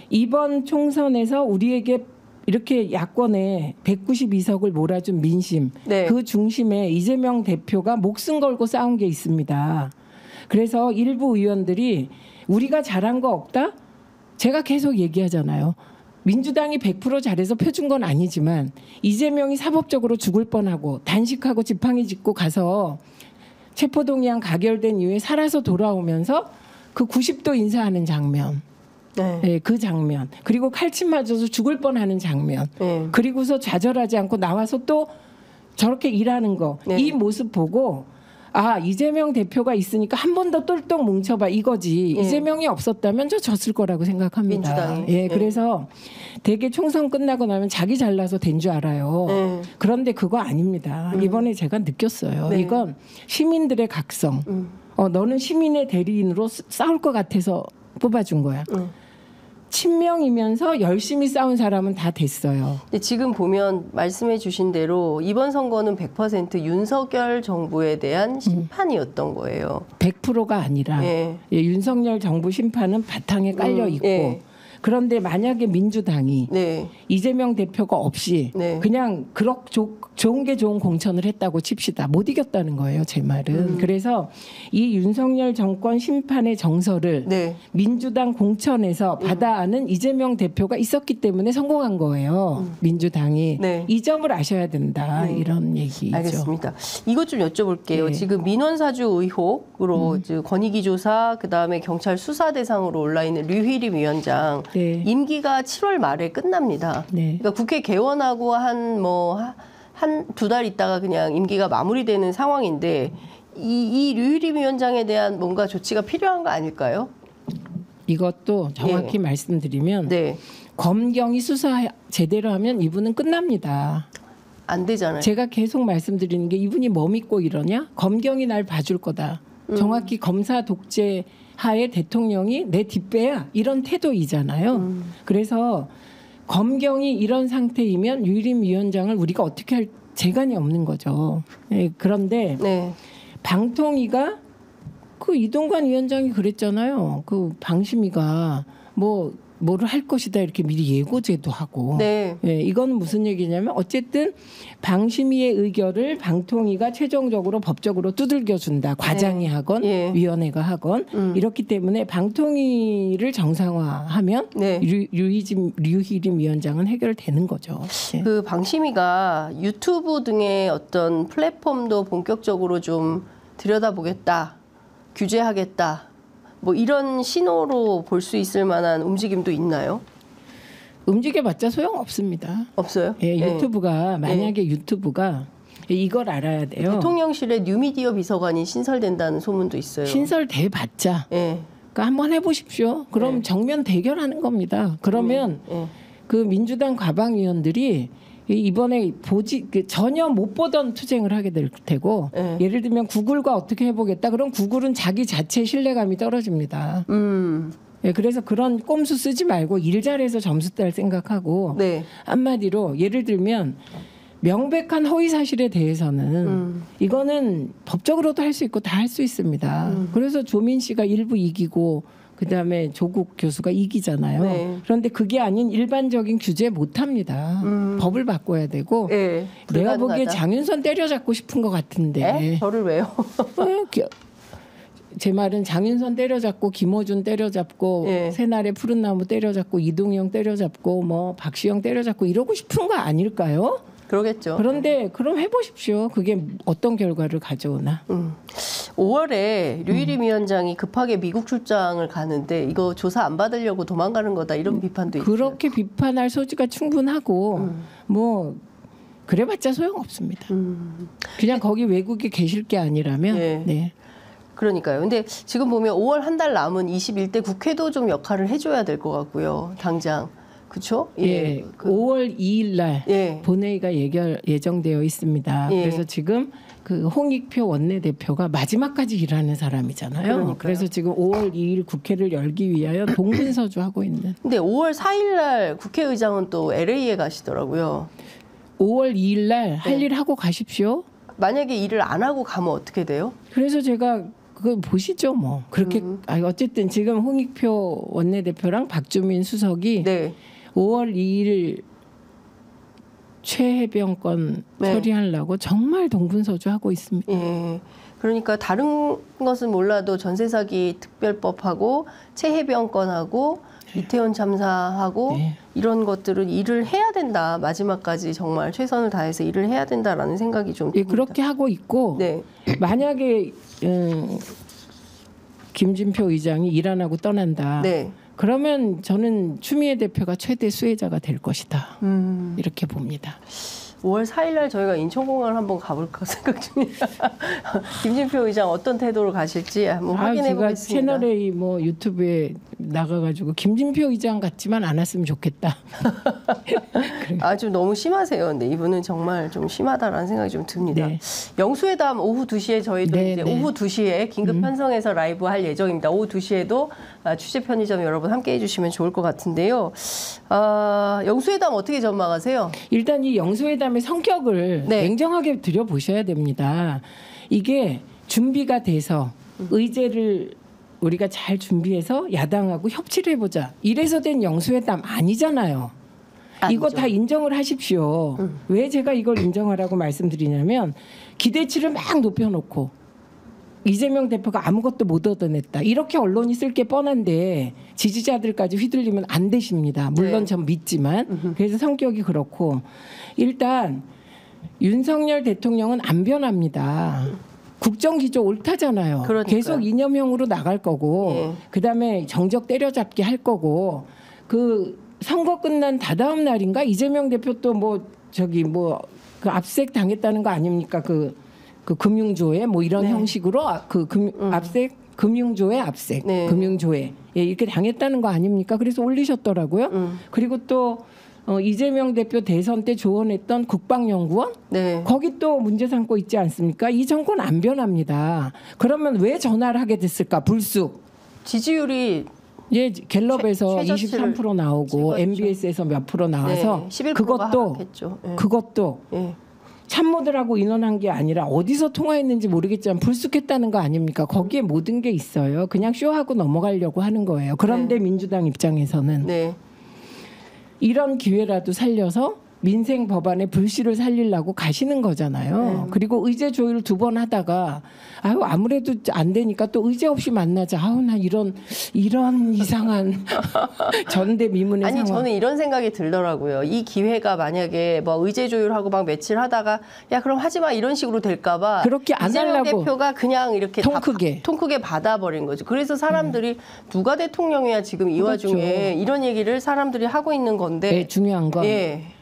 이번 총선에서 우리에게 이렇게 야권에 192석을 몰아준 민심 그 중심에 이재명 대표가 목숨 걸고 싸운 게 있습니다. 그래서 일부 의원들이 우리가 잘한 거 없다? 제가 계속 얘기하잖아요. 민주당이 100% 잘해서 펴준 건 아니지만 이재명이 사법적으로 죽을 뻔하고 단식하고 지팡이 짚고 가서 체포동의안 가결된 이후에 살아서 돌아오면서 그 90도 인사하는 장면. 그 장면. 그리고 칼침 맞아서 죽을 뻔하는 장면. 그리고서 좌절하지 않고 나와서 또 저렇게 일하는 거. 이 모습 보고 아 이재명 대표가 있으니까 한 번 더 똘똘 뭉쳐봐 이거지. 이재명이 없었다면 저 졌을 거라고 생각합니다. 민주당이. 그래서 되게 총선 끝나고 나면 자기 잘나서 된 줄 알아요. 그런데 그거 아닙니다. 이번에 제가 느꼈어요. 이건 시민들의 각성. 너는 시민의 대리인으로 싸울 것 같아서 뽑아준 거야. 친명이면서 열심히 싸운 사람은 다 됐어요. 근데 지금 보면 말씀해 주신 대로 이번 선거는 100% 윤석열 정부에 대한 심판이었던 거예요. 100%가 아니라 윤석열 정부 심판은 바탕에 깔려 있고 그런데 만약에 민주당이 이재명 대표가 없이 그냥 좋은 게 좋은 공천을 했다고 칩시다. 못 이겼다는 거예요. 제 말은. 그래서 이 윤석열 정권 심판의 정서를 민주당 공천에서 받아안은 이재명 대표가 있었기 때문에 성공한 거예요. 민주당이. 이 점을 아셔야 된다. 이런 얘기죠. 알겠습니다. 이것 좀 여쭤볼게요. 지금 민원사주 의혹으로 권익위조사 그다음에 경찰 수사 대상으로 올라있는 류희림 위원장 임기가 7월 말에 끝납니다. 그러니까 국회 개원하고 한 두 달 있다가 그냥 임기가 마무리되는 상황인데 이 류희림 위원장에 대한 뭔가 조치가 필요한 거 아닐까요? 이것도 정확히 말씀드리면 검경이 수사 제대로 하면 이분은 끝납니다. 안 되잖아요. 제가 계속 말씀드리는 게 이분이 뭐 믿고 이러냐? 검경이 날 봐줄 거다. 정확히 검사 독재 하에 대통령이 내 뒷배야 이런 태도이잖아요. 그래서 검경이 이런 상태이면 류희림 위원장을 우리가 어떻게 할 재간이 없는 거죠. 그런데 방통위가 그 이동관 위원장이 그랬잖아요. 그 방심위가 뭐를 할 것이다 이렇게 미리 예고제도 하고 이건 무슨 얘기냐면 어쨌든 방심위의 의결을 방통위가 최종적으로 법적으로 두들겨 준다. 과장이 하건 위원회가 하건 이렇기 때문에 방통위를 정상화하면 류희림 위원장은 해결되는 거죠. 그 방심위가 유튜브 등의 어떤 플랫폼도 본격적으로 좀 들여다보겠다. 규제하겠다. 뭐 이런 신호로 볼 수 있을 만한 움직임도 있나요? 움직여봤자 소용없습니다. 없어요? 유튜브가 만약에 유튜브가 이걸 알아야 돼요. 대통령실에 뉴미디어 비서관이 신설된다는 소문도 있어요. 신설돼봤자 그러니까 한번 해보십시오. 그럼 정면 대결하는 겁니다. 그러면 그 민주당 과방위원들이 이번에 전혀 못 보던 투쟁을 하게 될 테고 예를 들면 구글과 어떻게 해보겠다. 그럼 구글은 자기 자체 신뢰감이 떨어집니다. 그래서 그런 꼼수 쓰지 말고 일 잘해서 점수 딸 생각하고 한마디로 예를 들면 명백한 허위 사실에 대해서는 이거는 법적으로도 할 수 있고 다 할 수 있습니다. 그래서 조민 씨가 일부 이기고 그다음에 조국 교수가 이기잖아요. 네. 그런데 그게 아닌 일반적인 규제 못합니다. 법을 바꿔야 되고 네, 내가 보기에 장윤선 때려잡고 싶은 것 같은데. 저를 왜요? 제 말은 장윤선 때려잡고 김어준 때려잡고 새날의 푸른 나무 때려잡고 이동영 때려잡고 뭐 박시영 때려잡고 이러고 싶은 거 아닐까요? 그러겠죠. 그런데 그럼 해보십시오. 그게 어떤 결과를 가져오나. 5월에 류일임 위원장이 급하게 미국 출장을 가는데 이거 조사 안 받으려고 도망가는 거다 이런 비판도 있어요. 그렇게 비판할 소지가 충분하고 뭐 그래봤자 소용없습니다. 그냥 거기 외국에 계실 게 아니라면. 네. 그러니까요. 근데 지금 보면 5월 한 달 남은 21대 국회도 좀 역할을 해줘야 될 것 같고요. 당장. 그렇죠? 예. 5월 2일 날 본회의가 예정되어 있습니다. 그래서 지금 그 홍익표 원내대표가 마지막까지 일하는 사람이잖아요. 그러니까요. 그래서 지금 5월 2일 국회를 열기 위하여 동분서주하고 있는. 근데 5월 4일 날 국회의장은 또 LA에 가시더라고요. 5월 2일 날 할 일 하고 가십시오. 만약에 일을 안 하고 가면 어떻게 돼요? 그래서 제가 그거 보시죠, 뭐. 그렇게 어쨌든 지금 홍익표 원내대표랑 박주민 수석이 5월 2일 최혜병 건 처리하려고 정말 동분서주하고 있습니다. 그러니까 다른 것은 몰라도 전세 사기 특별법하고 최혜병 건하고 이태원 참사하고 이런 것들은 일을 해야 된다. 마지막까지 정말 최선을 다해서 일을 해야 된다라는 생각이 좀 듭니다. 그렇게 하고 있고 만약에 김진표 의장이 일 안 하고 떠난다. 그러면 저는 추미애 대표가 최대 수혜자가 될 것이다. 이렇게 봅니다. 5월 4일 날 저희가 인천공항을 한번 가볼까 생각 중이에요. 김진표 의장 어떤 태도로 가실지 한번 확인해 보겠습니다. 제가 채널A 뭐 유튜브에 나가가지고 김진표 의장 같지만 않았으면 좋겠다. 좀 너무 심하세요. 근데 이분은 정말 좀 심하다라는 생각이 좀 듭니다. 영수회담 오후 2시에 저희도 이제 오후 2시에 긴급 편성해서 라이브 할 예정입니다. 오후 2시에도 취재 편의점 여러분 함께해 주시면 좋을 것 같은데요. 영수회담 어떻게 전망하세요? 일단 이 영수회담의 성격을 냉정하게 들여보셔야 됩니다. 이게 준비가 돼서 의제를 우리가 잘 준비해서 야당하고 협치를 해보자. 이래서 된 영수회담 아니잖아요. 이거 다 인정을 하십시오. 왜 제가 이걸 인정하라고 말씀드리냐면 기대치를 막 높여놓고 이재명 대표가 아무것도 못 얻어냈다. 이렇게 언론이 쓸 게 뻔한데 지지자들까지 휘둘리면 안 되십니다. 물론 전 믿지만. 그래서 성격이 그렇고 일단 윤석열 대통령은 안 변합니다. 국정기조 옳다잖아요. 그러니까요. 계속 이념형으로 나갈 거고 그다음에 정적 때려잡기 할 거고 그 선거 끝난 다다음 날인가 이재명 대표 또 그 압색 당했다는 거 아닙니까? 그 금융조회 뭐 이런 형식으로 압색 금융조회 압색 금융조회 이렇게 당했다는 거 아닙니까? 그래서 올리셨더라고요. 그리고 또 이재명 대표 대선 때 조언했던 국방연구원 거기 또 문제 삼고 있지 않습니까? 이 정권 안 변합니다. 그러면 왜 전화를 하게 됐을까? 불쑥 지지율이 갤럽에서 23% 나오고 MBS에서 몇 프로 나와서 11%가 그것도 참모들하고 인원한 게 아니라 어디서 통화했는지 모르겠지만 불쑥했다는 거 아닙니까? 거기에 모든 게 있어요. 그냥 쇼하고 넘어가려고 하는 거예요. 그런데 민주당 입장에서는 이런 기회라도 살려서 민생 법안의 불씨를 살리려고 가시는 거잖아요. 그리고 의제 조율 2번 하다가 아무래도 안 되니까 또 의제 없이 만나자. 나 이런 이상한 전대미문의 상황. 저는 이런 생각이 들더라고요. 이 기회가 만약에 뭐 의제 조율하고 막 며칠 하다가 그럼 하지 마 이런 식으로 될까 봐 그렇게 안 이재명 하려고 대표가 그냥 이렇게 통 크게 받아버린 거죠. 그래서 사람들이 누가 대통령이야 지금 이 와중에 이런 얘기를 사람들이 하고 있는 건데 중요한 건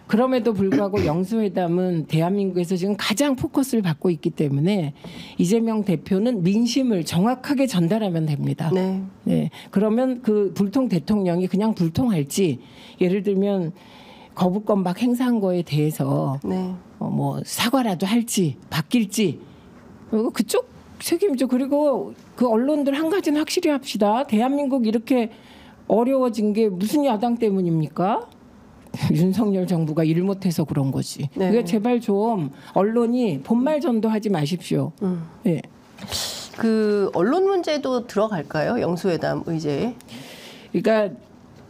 그럼에도 불구하고 영수회담은 대한민국에서 지금 가장 포커스를 받고 있기 때문에 이재명 대표는 민심을 정확하게 전달하면 됩니다. 그러면 그 불통 대통령이 그냥 불통할지 예를 들면 거부권 막 행사한 거에 대해서 뭐 사과라도 할지 바뀔지 그쪽 책임이죠. 그리고 그 언론들 한 가지는 확실히 합시다. 대한민국 이렇게 어려워진 게 무슨 야당 때문입니까? 윤석열 정부가 일 못해서 그런 거지. 그러니까 제발 좀 언론이 본말 전도하지 마십시오. 그 언론 문제도 들어갈까요? 영수회담 의제에? 그러니까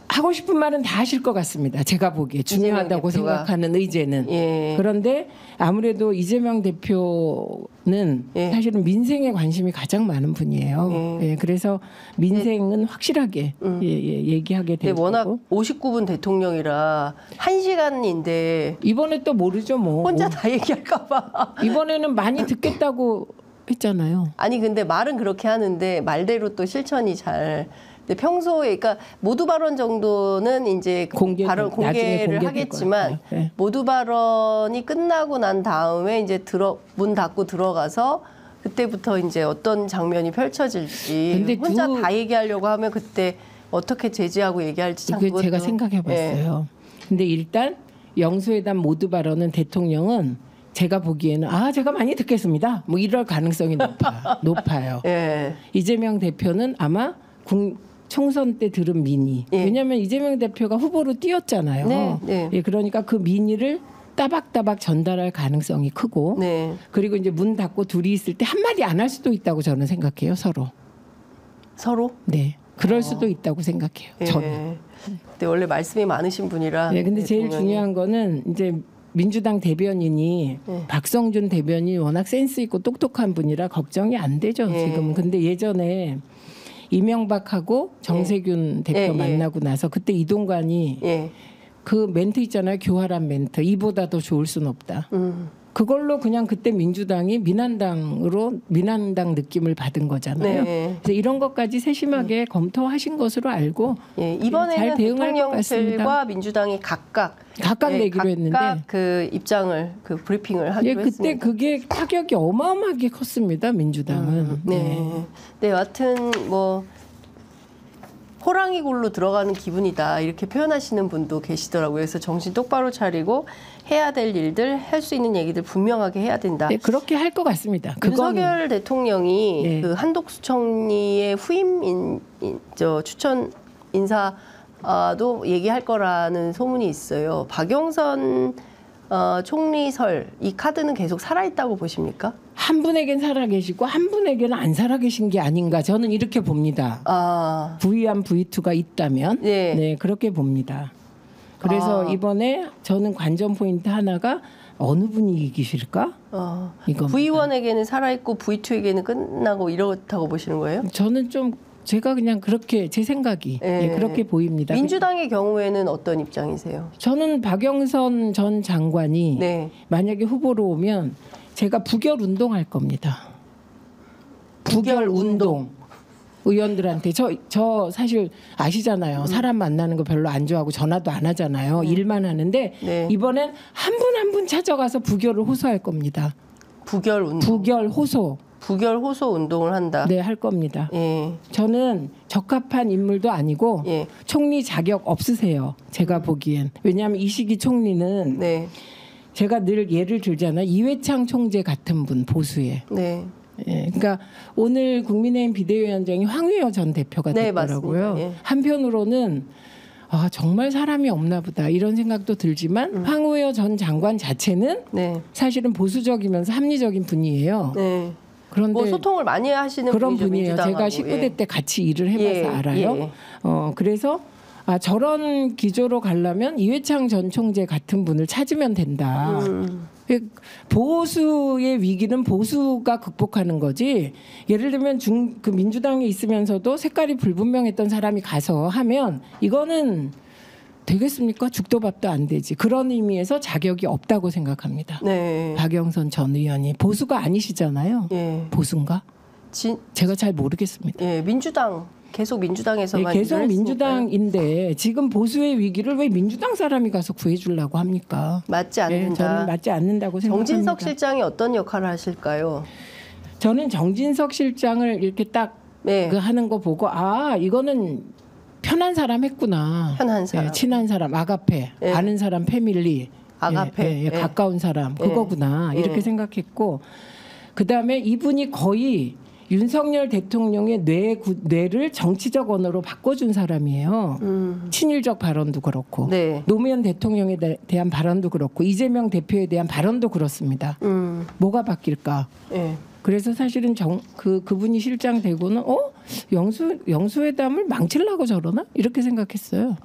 하고 싶은 말은 다 하실 것 같습니다. 제가 보기에 중요하다고 생각하는 의제는. 예. 그런데 아무래도 이재명 대표는 예. 사실은 민생에 관심이 가장 많은 분이에요. 예. 그래서 민생은 확실하게 얘기하게 되고. 워낙 59분 대통령이라 1시간인데 이번에 또 모르죠 뭐. 혼자 다 얘기할까 봐. 이번에는 많이 듣겠다고 했잖아요. 아니 근데 말은 그렇게 하는데 말대로 또 실천이 잘. 근데 평소에 그러니까 모두 발언 정도는 이제 공개를 하겠지만 네. 모두 발언이 끝나고 난 다음에 이제 문 닫고 들어가서 그때부터 이제 어떤 장면이 펼쳐질지 근데 혼자 다 얘기하려고 하면 그때 어떻게 제지하고 얘기할지 참 그게 제가 생각해봤어요. 네. 근데 일단 영수회담 모두 발언은 대통령은 제가 보기에는 제가 많이 듣겠습니다. 뭐 이럴 가능성이 높아요. 네. 이재명 대표는 아마 총선 때 들은 민의. 예. 왜냐하면 이재명 대표가 후보로 뛰었잖아요. 네, 네. 예, 그러니까 그 민의를 따박따박 전달할 가능성이 크고 네. 그리고 이제 문 닫고 둘이 있을 때 한마디 안 할 수도 있다고 저는 생각해요. 서로? 네. 그럴 수도 있다고 생각해요. 예. 저는. 근데 원래 말씀이 많으신 분이라. 네, 근데 제일 중요한 거는 이제 민주당 대변인이 박성준 대변인이 워낙 센스 있고 똑똑한 분이라 걱정이 안 되죠. 지금. 근데 예전에 이명박하고 정세균 대표 만나고 나서 그때 이동관이 그 멘트 있잖아요. 교활한 멘트. 이보다 더 좋을 순 없다. 그걸로 그냥 그때 민주당이 민한당 느낌을 받은 거잖아요. 네. 그래서 이런 것까지 세심하게 검토하신 것으로 알고 이번에는 잘 대통령실과 민주당이 각각 내기로 했는데 그 입장을 그 브리핑을 하기로 그때 했습니다. 그게 타격이 어마어마하게 컸습니다. 민주당은. 네, 여하튼 뭐 호랑이 굴로 들어가는 기분이다 이렇게 표현하시는 분도 계시더라고요. 그래서 정신 똑바로 차리고 해야 될 일들, 할 수 있는 얘기들 분명하게 해야 된다. 네, 그렇게 할 것 같습니다. 윤석열 대통령이 그 한독수 총리의 후임 추천 인사도 얘기할 거라는 소문이 있어요. 박영선 총리설 이 카드는 계속 살아있다고 보십니까? 한 분에겐 살아계시고 한 분에게는 안 살아계신 게 아닌가 저는 이렇게 봅니다. V1, V2가 있다면 네, 그렇게 봅니다. 그래서 이번에 저는 관전 포인트 하나가 어느 분이 이기실까? V1에게는 살아있고 V2에게는 끝나고 이렇다고 보시는 거예요? 저는 좀 제가 그냥 그렇게 제 생각이 그렇게 보입니다. 민주당의 경우에는 어떤 입장이세요? 저는 박영선 전 장관이 만약에 후보로 오면 제가 부결 운동할 겁니다. 부결 운동. 의원들한테 저 사실 아시잖아요. 사람 만나는 거 별로 안 좋아하고 전화도 안 하잖아요. 일만 하는데 이번엔 한 분 한 분 찾아가서 부결을 호소할 겁니다. 부결 운동. 부결 호소. 부결 호소 운동을 한다. 네, 할 겁니다. 저는 적합한 인물도 아니고 총리 자격 없으세요. 제가 보기엔. 왜냐하면 이시기 총리는 제가 늘 예를 들잖아요. 이회창 총재 같은 분 보수에. 그러니까 오늘 국민의힘 비대위원장이 황의여 전 대표가 됐더라고요. 한편으로는 정말 사람이 없나 보다 이런 생각도 들지만 황의여 전 장관 자체는 사실은 보수적이면서 합리적인 분이에요. 그런데 뭐 소통을 많이 하시는 그런 분이죠, 분이에요. 제가 19대 때 같이 일을 해봐서 알아요. 그래서 저런 기조로 가려면 이회창 전 총재 같은 분을 찾으면 된다. 보수의 위기는 보수가 극복하는 거지. 예를 들면 그 민주당에 있으면서도 색깔이 불분명했던 사람이 가서 하면 이거는 되겠습니까? 죽도 밥도 안 되지. 그런 의미에서 자격이 없다고 생각합니다. 박영선 전 의원이 보수가 아니시잖아요. 보수인가? 제가 잘 모르겠습니다. 민주당. 계속 민주당에서만 계속 민주당인데 지금 보수의 위기를 왜 민주당 사람이 가서 구해주려고 합니까? 맞지 않는다. 저는 맞지 않는다고 생각합니다. 정진석 실장이 어떤 역할을 하실까요? 저는 정진석 실장을 이렇게 딱 그 하는 거 보고 이거는 편한 사람 했구나. 편한 사람. 친한 사람, 아가페, 아는 사람, 패밀리. 아가페. 가까운 사람, 그거구나. 이렇게 생각했고 그다음에 이분이 거의 윤석열 대통령의 뇌를 정치적 언어로 바꿔준 사람이에요. 친일적 발언도 그렇고 네. 노무현 대통령에 대한 발언도 그렇고 이재명 대표에 대한 발언도 그렇습니다. 뭐가 바뀔까? 네. 그래서 사실은 그분이 실장 되고는 영수회담을 망치려고 저러나 이렇게 생각했어요.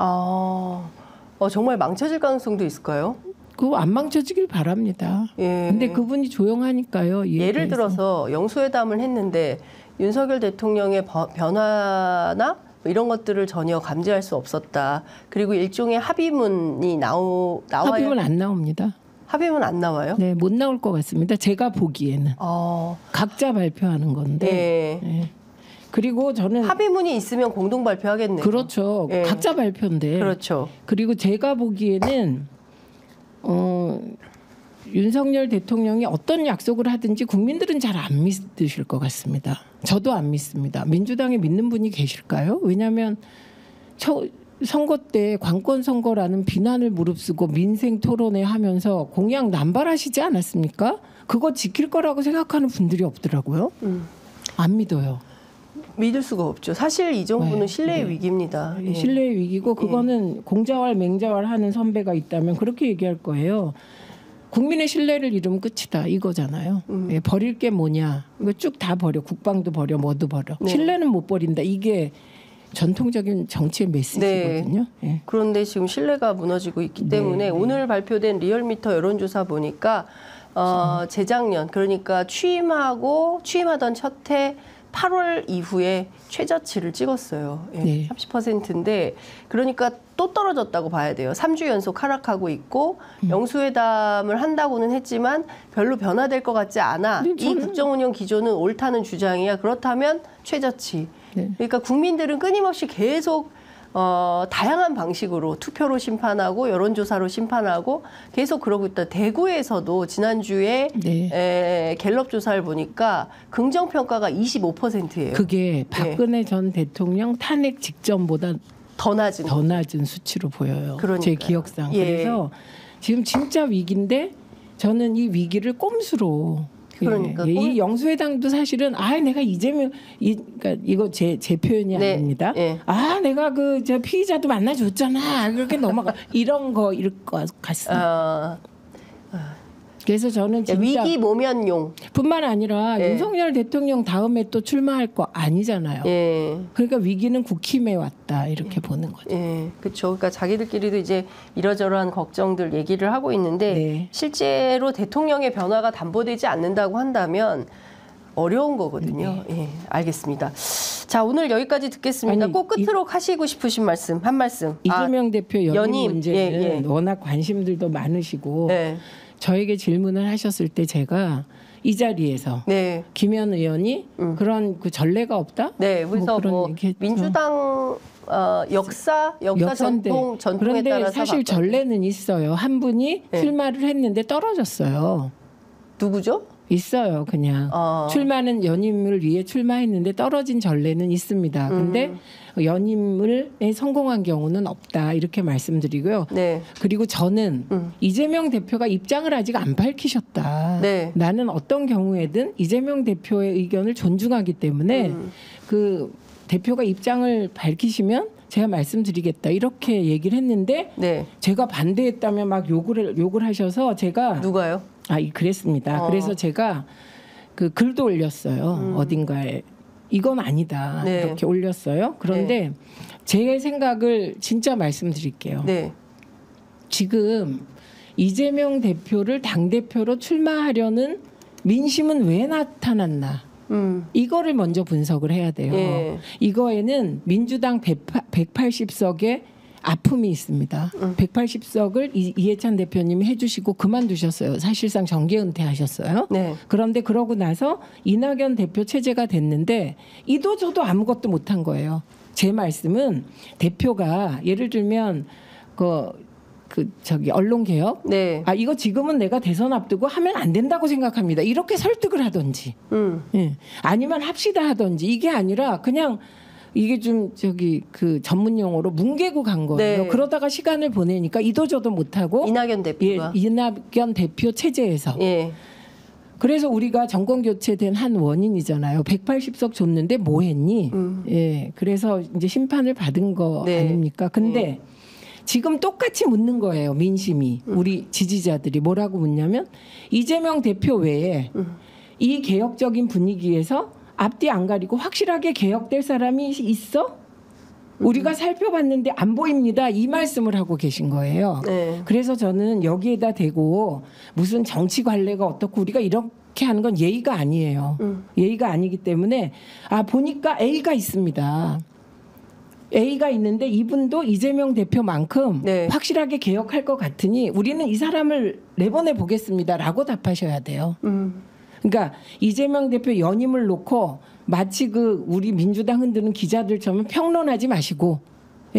정말 망쳐질 가능성도 있을까요? 그거 안 망쳐지길 바랍니다. 예. 근데 그분이 조용하니까요. 예를 들어서 영수회담을 했는데 윤석열 대통령의 변화나 이런 것들을 전혀 감지할 수 없었다. 그리고 일종의 합의문이 나와야 합의문 안 나옵니다. 합의문 안 나와요? 네, 못 나올 것 같습니다. 제가 보기에는 각자 발표하는 건데. 예. 예. 그리고 저는 합의문이 있으면 공동 발표하겠네요. 그렇죠. 예. 각자 발표인데. 그렇죠. 그리고 제가 보기에는 윤석열 대통령이 어떤 약속을 하든지 국민들은 잘 안 믿으실 것 같습니다. 저도 안 믿습니다. 민주당에 믿는 분이 계실까요? 왜냐하면 선거 때 관권 선거라는 비난을 무릅쓰고 민생 토론회 하면서 공약 남발하시지 않았습니까? 그거 지킬 거라고 생각하는 분들이 없더라고요. 안 믿어요. 믿을 수가 없죠. 사실 이 정부는 신뢰의 위기입니다. 예. 신뢰의 위기고 그거는 공자왈 맹자왈 하는 선배가 있다면 그렇게 얘기할 거예요. 국민의 신뢰를 잃으면 끝이다 이거잖아요. 예, 버릴 게 뭐냐. 이거 쭉 다 버려. 국방도 버려. 뭐도 버려. 네. 신뢰는 못 버린다. 이게 전통적인 정치의 메시지거든요. 네. 예. 그런데 지금 신뢰가 무너지고 있기 때문에 오늘 발표된 리얼미터 여론조사 보니까 재작년 그러니까 취임하던 첫 해 8월 이후에 최저치를 찍었어요. 예, 네. 30%인데 그러니까 또 떨어졌다고 봐야 돼요. 3주 연속 하락하고 있고 영수회담을 한다고는 했지만 별로 변화될 것 같지 않아. 이 국정운영 기조는 옳다는 주장이야. 그렇다면 최저치. 네. 그러니까 국민들은 끊임없이 계속 다양한 방식으로 투표로 심판하고 여론조사로 심판하고 계속 그러고 있다. 대구에서도 지난주에 네. 갤럽 조사를 보니까 긍정평가가 25%예요. 그게 박근혜 전 대통령 탄핵 직전보다 더 낮은 수치로 보여요. 그러니까요. 제 기억상. 예. 그래서 지금 진짜 위기인데 저는 이 위기를 꼼수로 그러니까 이 영수회담도 사실은 내가 이재명 그러니까 이거 제 표현이 네. 아닙니다. 네. 내가 저 피의자도 만나줬잖아. 그렇게 넘어가 이런 거일 것 같습니다. 그래서 저는 진짜 위기 모면용 뿐만 아니라 윤석열 대통령 다음에 또 출마할 거 아니잖아요. 그러니까 위기는 국힘에 왔다 이렇게 보는 거죠. 그렇죠. 그러니까 자기들끼리도 이제 이러저러한 걱정들 얘기를 하고 있는데 실제로 대통령의 변화가 담보되지 않는다고 한다면 어려운 거거든요. 알겠습니다. 자, 오늘 여기까지 듣겠습니다. 꼭 끝으로 하시고 싶으신 말씀 한 말씀. 이재명 대표 연임 문제는 워낙 관심들도 많으시고 저에게 질문을 하셨을 때 제가 이 자리에서 김현 의원이 그런 전례가 없다? 네, 그래서 민주당 역사 전통에 그런데 따라서 사실 전례는 있어요. 한 분이 출마를 했는데 떨어졌어요. 누구죠? 있어요. 그냥 출마는 연임을 위해 출마했는데 떨어진 전례는 있습니다. 근데 연임을 성공한 경우는 없다 이렇게 말씀드리고요. 그리고 저는 이재명 대표가 입장을 아직 안 밝히셨다. 나는 어떤 경우에든 이재명 대표의 의견을 존중하기 때문에 그 대표가 입장을 밝히시면 제가 말씀드리겠다 이렇게 얘기를 했는데 제가 반대했다면 막 욕을 하셔서 제가 누가요? 그랬습니다. 그래서 제가 그 글도 올렸어요. 어딘가에 이건 아니다 이렇게 올렸어요. 그런데 제 생각을 진짜 말씀드릴게요. 지금 이재명 대표를 당대표로 출마하려는 민심은 왜 나타났나? 이거를 먼저 분석을 해야 돼요. 이거에는 민주당 180석의 아픔이 있습니다. 180석을 이해찬 대표님이 해주시고 그만두셨어요. 사실상 정계 은퇴하셨어요. 그런데 그러고 나서 이낙연 대표 체제가 됐는데 이도 저도 아무것도 못한 거예요. 제 말씀은 대표가 예를 들면 언론개혁? 이거 지금은 내가 대선 앞두고 하면 안 된다고 생각합니다. 이렇게 설득을 하든지 아니면 합시다 하든지 이게 아니라 그냥 이게 좀 그 전문 용어로 뭉개고 간 거예요. 그러다가 시간을 보내니까 이도저도 못하고 이낙연 대표가 이낙연 대표 체제에서 그래서 우리가 정권 교체된 한 원인이잖아요. 180석 줬는데 뭐 했니? 예. 그래서 이제 심판을 받은 거 네. 아닙니까? 근데 지금 똑같이 묻는 거예요. 민심이. 우리 지지자들이 뭐라고 묻냐면 이재명 대표 외에 이 개혁적인 분위기에서 앞뒤 안 가리고 확실하게 개혁될 사람이 있어? 우리가 살펴봤는데 안 보입니다. 이 말씀을 하고 계신 거예요. 네. 그래서 저는 여기에다 대고 무슨 정치 관례가 어떻고 우리가 이렇게 하는 건 예의가 아니에요. 예의가 아니기 때문에 보니까 A가 있습니다. A가 있는데 이분도 이재명 대표만큼 네. 확실하게 개혁할 것 같으니 우리는 이 사람을 내보내 보겠습니다라고 답하셔야 돼요. 그러니까 이재명 대표 연임을 놓고 마치 그 우리 민주당 흔드는 기자들처럼 평론하지 마시고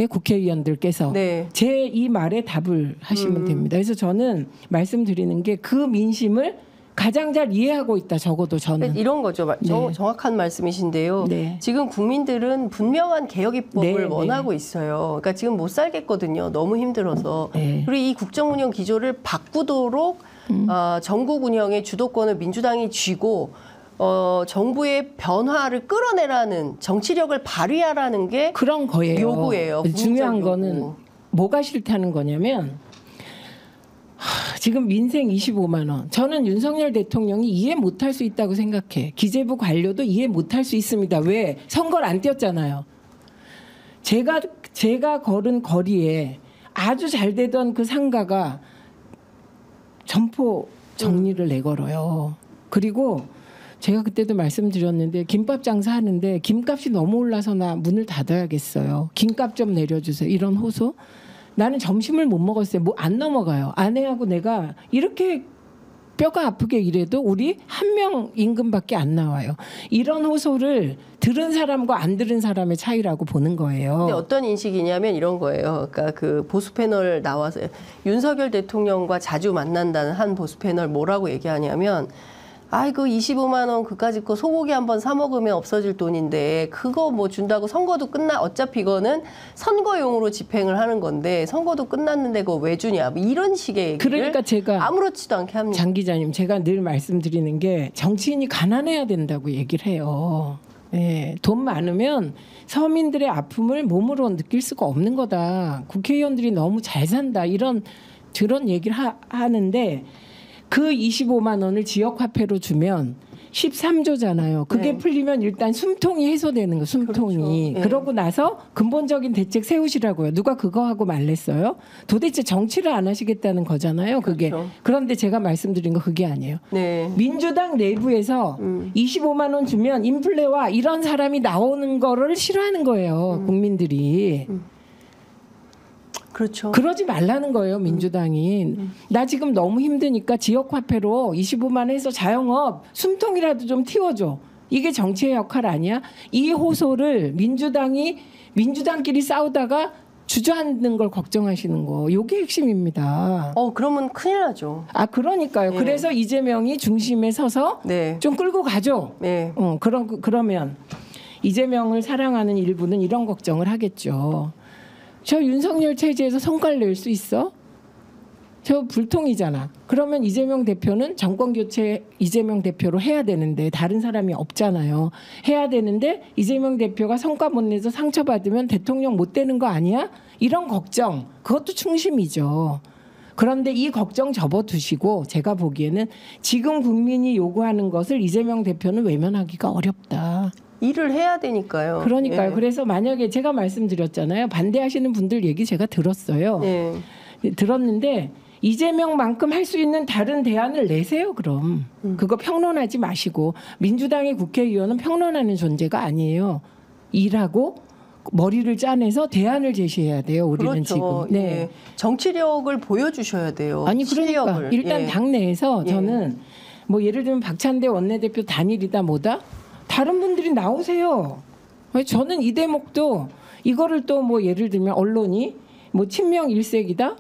국회의원들께서 네. 제 이 말에 답을 하시면 됩니다. 그래서 저는 말씀드리는 게 그 민심을 가장 잘 이해하고 있다. 적어도 저는. 이런 거죠. 정확한 말씀이신데요. 네. 지금 국민들은 분명한 개혁 입법을 네, 원하고 있어요. 그러니까 지금 못 살겠거든요. 너무 힘들어서. 네. 그리고 이 국정 운영 기조를 바꾸도록 전국 운영의 주도권을 민주당이 쥐고 정부의 변화를 끌어내라는 정치력을 발휘하라는 게 그런 거예요. 요구예요. 중요한 요구. 거는 뭐가 싫다는 거냐면 지금 민생 25만 원. 저는 윤석열 대통령이 이해 못할 수 있다고 생각해. 기재부 관료도 이해 못할 수 있습니다. 왜? 선거를 안 뛰었잖아요. 제가 걸은 거리에 아주 잘 되던 그 상가가 점포 정리를 내걸어요. 그리고 제가 그때도 말씀드렸는데 김밥 장사하는데 김값이 너무 올라서 나 문을 닫아야겠어요. 김값 좀 내려주세요. 이런 호소. 나는 점심을 못 먹었어요. 뭐 안 넘어가요. 아내하고 내가 이렇게 뼈가 아프게 일해도 우리 한 명 임금밖에 안 나와요. 이런 호소를 들은 사람과 안 들은 사람의 차이라고 보는 거예요. 근데 어떤 인식이냐면 이런 거예요. 그러니까 그 보수 패널 나와서 윤석열 대통령과 자주 만난다는 한 보수 패널 뭐라고 얘기하냐면 아이고 25만 원 그까짓 거 소고기 한번 사 먹으면 없어질 돈인데 그거 뭐 준다고 선거도 어차피 이거는 선거용으로 집행을 하는 건데 선거도 끝났는데 그거 왜 주냐 뭐 이런 식의 얘기를 그러니까 제가 아무렇지도 않게 합니다. 장 기자님 제가 늘 말씀드리는 게 정치인이 가난해야 된다고 얘기를 해요. 예, 돈 많으면 서민들의 아픔을 몸으로 느낄 수가 없는 거다. 국회의원들이 너무 잘 산다 이런 얘기를 하는데 그 25만 원을 지역화폐로 주면 13조잖아요. 그게 네. 풀리면 일단 숨통이 해소되는 거예요. 숨통이. 그렇죠. 네. 그러고 나서 근본적인 대책 세우시라고요. 누가 그거 하고 말랬어요? 도대체 정치를 안 하시겠다는 거잖아요. 그게. 그렇죠. 그런데 제가 말씀드린 거 그게 아니에요. 네. 민주당 내부에서 25만 원 주면 인플레와 이런 사람이 나오는 거를 싫어하는 거예요. 국민들이. 그렇죠. 그러지 말라는 거예요, 민주당이. 나 지금 너무 힘드니까 지역화폐로 25만 해서 자영업 숨통이라도 좀 틔워줘. 이게 정치의 역할 아니야? 이 호소를 민주당끼리 싸우다가 주저앉는 걸 걱정하시는 거. 이게 핵심입니다. 그러면 큰일 나죠. 그러니까요. 네. 그래서 이재명이 중심에 서서 네. 좀 끌고 가죠. 네. 그러면 이재명을 사랑하는 일부는 이런 걱정을 하겠죠. 저 윤석열 체제에서 성과를 낼 수 있어? 저 불통이잖아. 그러면 이재명 대표는 정권 교체 이재명 대표로 해야 되는데 다른 사람이 없잖아요. 해야 되는데 이재명 대표가 성과 못 내서 상처받으면 대통령 못 되는 거 아니야? 이런 걱정. 그것도 충심이죠. 그런데 이 걱정 접어두시고 제가 보기에는 지금 국민이 요구하는 것을 이재명 대표는 외면하기가 어렵다. 일을 해야 되니까요. 그러니까요. 예. 그래서 만약에 제가 말씀드렸잖아요. 반대하시는 분들 얘기 제가 들었어요. 예. 들었는데 이재명만큼 할 수 있는 다른 대안을 내세요. 그럼. 그거 평론하지 마시고. 민주당의 국회의원은 평론하는 존재가 아니에요. 일하고 머리를 짜내서 대안을 제시해야 돼요. 우리는 그렇죠. 지금. 네. 예. 정치력을 보여주셔야 돼요. 아니 그러니까 실력을. 일단 예. 당내에서 예. 저는 뭐 예를 들면 박찬대 원내대표 단일이다 뭐다 다른 분들이 나오세요. 저는 이 대목도 이거를 또 뭐 예를 들면 언론이 뭐 친명 일색이다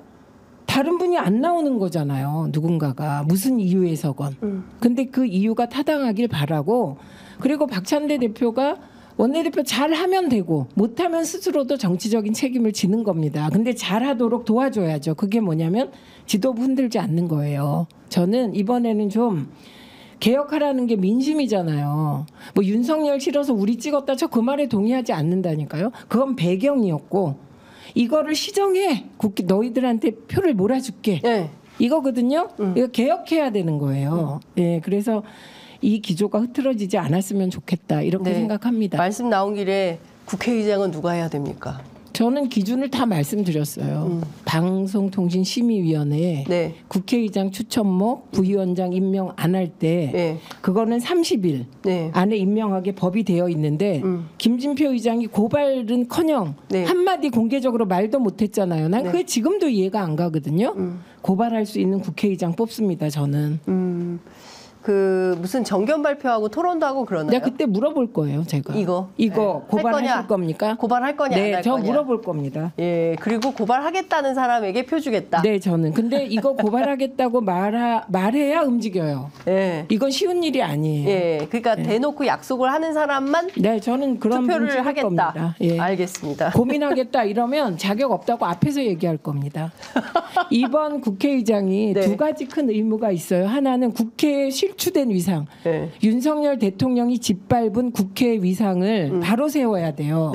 다른 분이 안 나오는 거잖아요. 누군가가 무슨 이유에서건. 근데 그 이유가 타당하길 바라고 그리고 박찬대 대표가 원내대표 잘하면 되고 못하면 스스로도 정치적인 책임을 지는 겁니다. 근데 잘하도록 도와줘야죠. 그게 뭐냐면 지도부 흔들지 않는 거예요. 저는 이번에는 좀 개혁하라는 게 민심이잖아요. 뭐 윤석열 싫어서 우리 찍었다 저 그 말에 동의하지 않는다니까요. 그건 배경이었고 이거를 시정해. 국회 너희들한테 표를 몰아줄게. 네. 이거거든요. 이거 개혁해야 되는 거예요. 예, 그래서 이 기조가 흐트러지지 않았으면 좋겠다 이렇게 생각합니다. 말씀 나온 길에 국회의장은 누가 해야 됩니까? 저는 기준을 다 말씀드렸어요. 방송통신심의위원회에 국회의장 추천목 부위원장 임명 안 할 때 그거는 30일 안에 임명하게 법이 되어 있는데 김진표 의장이 고발은커녕 한마디 공개적으로 말도 못했잖아요. 난 그게 지금도 이해가 안 가거든요. 고발할 수 있는 국회의장 뽑습니다. 저는. 그 무슨 정견 발표하고 토론도 하고 그러나요? 내가 그때 물어볼 거예요, 제가. 이거 고발하실 겁니까? 고발할 거냐? 네, 안 할 저 거냐? 물어볼 겁니다. 예, 그리고 고발하겠다는 사람에게 표 주겠다. 네, 저는. 근데 이거 고발하겠다고 말해야 움직여요. 예. 이건 쉬운 일이 아니에요. 예, 그러니까 대놓고 약속을 하는 사람만 네, 저는 그런 투표를 하겠다. 겁니다. 예. 알겠습니다. 고민하겠다 이러면 자격 없다고 앞에서 얘기할 겁니다. 이번 국회의장이 두 가지 큰 의무가 있어요. 하나는 국회에 실추된 위상, 윤석열 대통령이 짓밟은 국회 위상을 바로 세워야 돼요.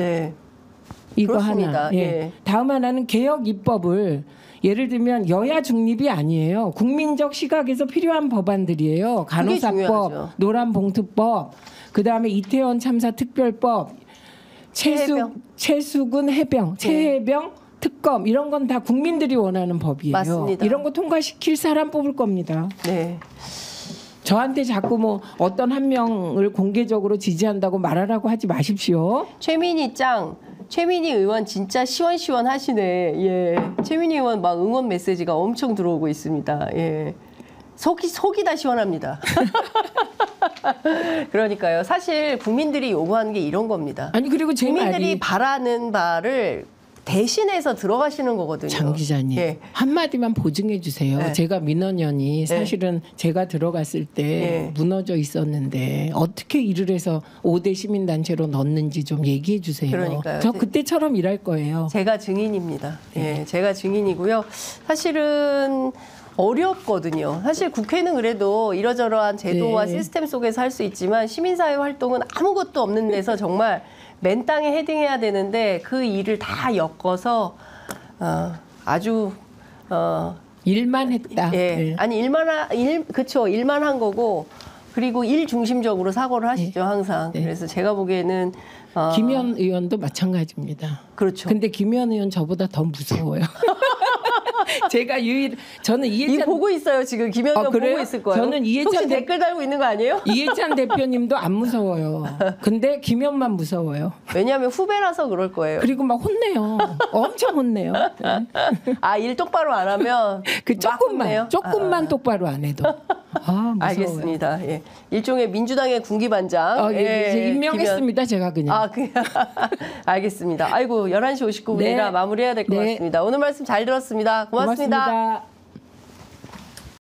이거 그렇습니다. 하나. 예. 다음 하나는 개혁 입법을 예를 들면 여야 중립이 아니에요. 국민적 시각에서 필요한 법안들이에요. 간호사법, 노란봉투법, 그다음에 이태원 참사 특별법, 최수근 해병, 최해병 특검 이런 건 다 국민들이 원하는 법이에요. 맞습니다. 이런 거 통과시킬 사람 뽑을 겁니다. 네. 저한테 자꾸 뭐 어떤 한 명을 공개적으로 지지한다고 말하라고 하지 마십시오. 최민희 의원 진짜 시원시원하시네. 예. 최민희 의원 막 응원 메시지가 엄청 들어오고 있습니다. 예. 속이 다 시원합니다. 그러니까요. 사실 국민들이 요구하는 게 이런 겁니다. 아니 그리고 제 국민들이 말이 바라는 바를 대신해서 들어가시는 거거든요. 장 기자님 한마디만 보증해 주세요. 제가 민원연이 사실은 제가 들어갔을 때 무너져 있었는데 어떻게 일을 해서 5대 시민단체로 넣었는지 좀 얘기해 주세요. 그러니까요. 저 그때처럼 일할 거예요. 제가 증인입니다. 예, 제가 증인이고요. 사실은 어렵거든요. 사실 국회는 그래도 이러저러한 제도와 시스템 속에서 할 수 있지만 시민사회 활동은 아무것도 없는 데서 정말 맨 땅에 헤딩해야 되는데 그 일을 다 엮어서 아주 일만 했다. 예, 아니 일만 한 거고 그리고 일 중심적으로 사고를 하시죠 항상. 그래서 제가 보기에는 김현 의원도 마찬가지입니다. 그렇죠. 근데 김현 의원 저보다 더 무서워요. 제가 저는 이해찬 보고 있어요 지금 김현 의원 보고 있을 거예요. 저는 혹시 댓글 달고 있는 거 아니에요? 이해찬 대표님도 안 무서워요. 근데 김현만 무서워요. 왜냐하면 후배라서 그럴 거예요. 그리고 막 혼내요. 엄청 혼내요. 일 똑바로 안 하면 그 조금만 똑바로 안 해도. 무서워요. 알겠습니다. 예. 일종의 민주당의 군기반장. 이제 임명했습니다. 제가 그냥. 알겠습니다. 아이고 11시 59분이라 마무리해야 될 것 같습니다. 오늘 말씀 잘 들었습니다. 고맙습니다.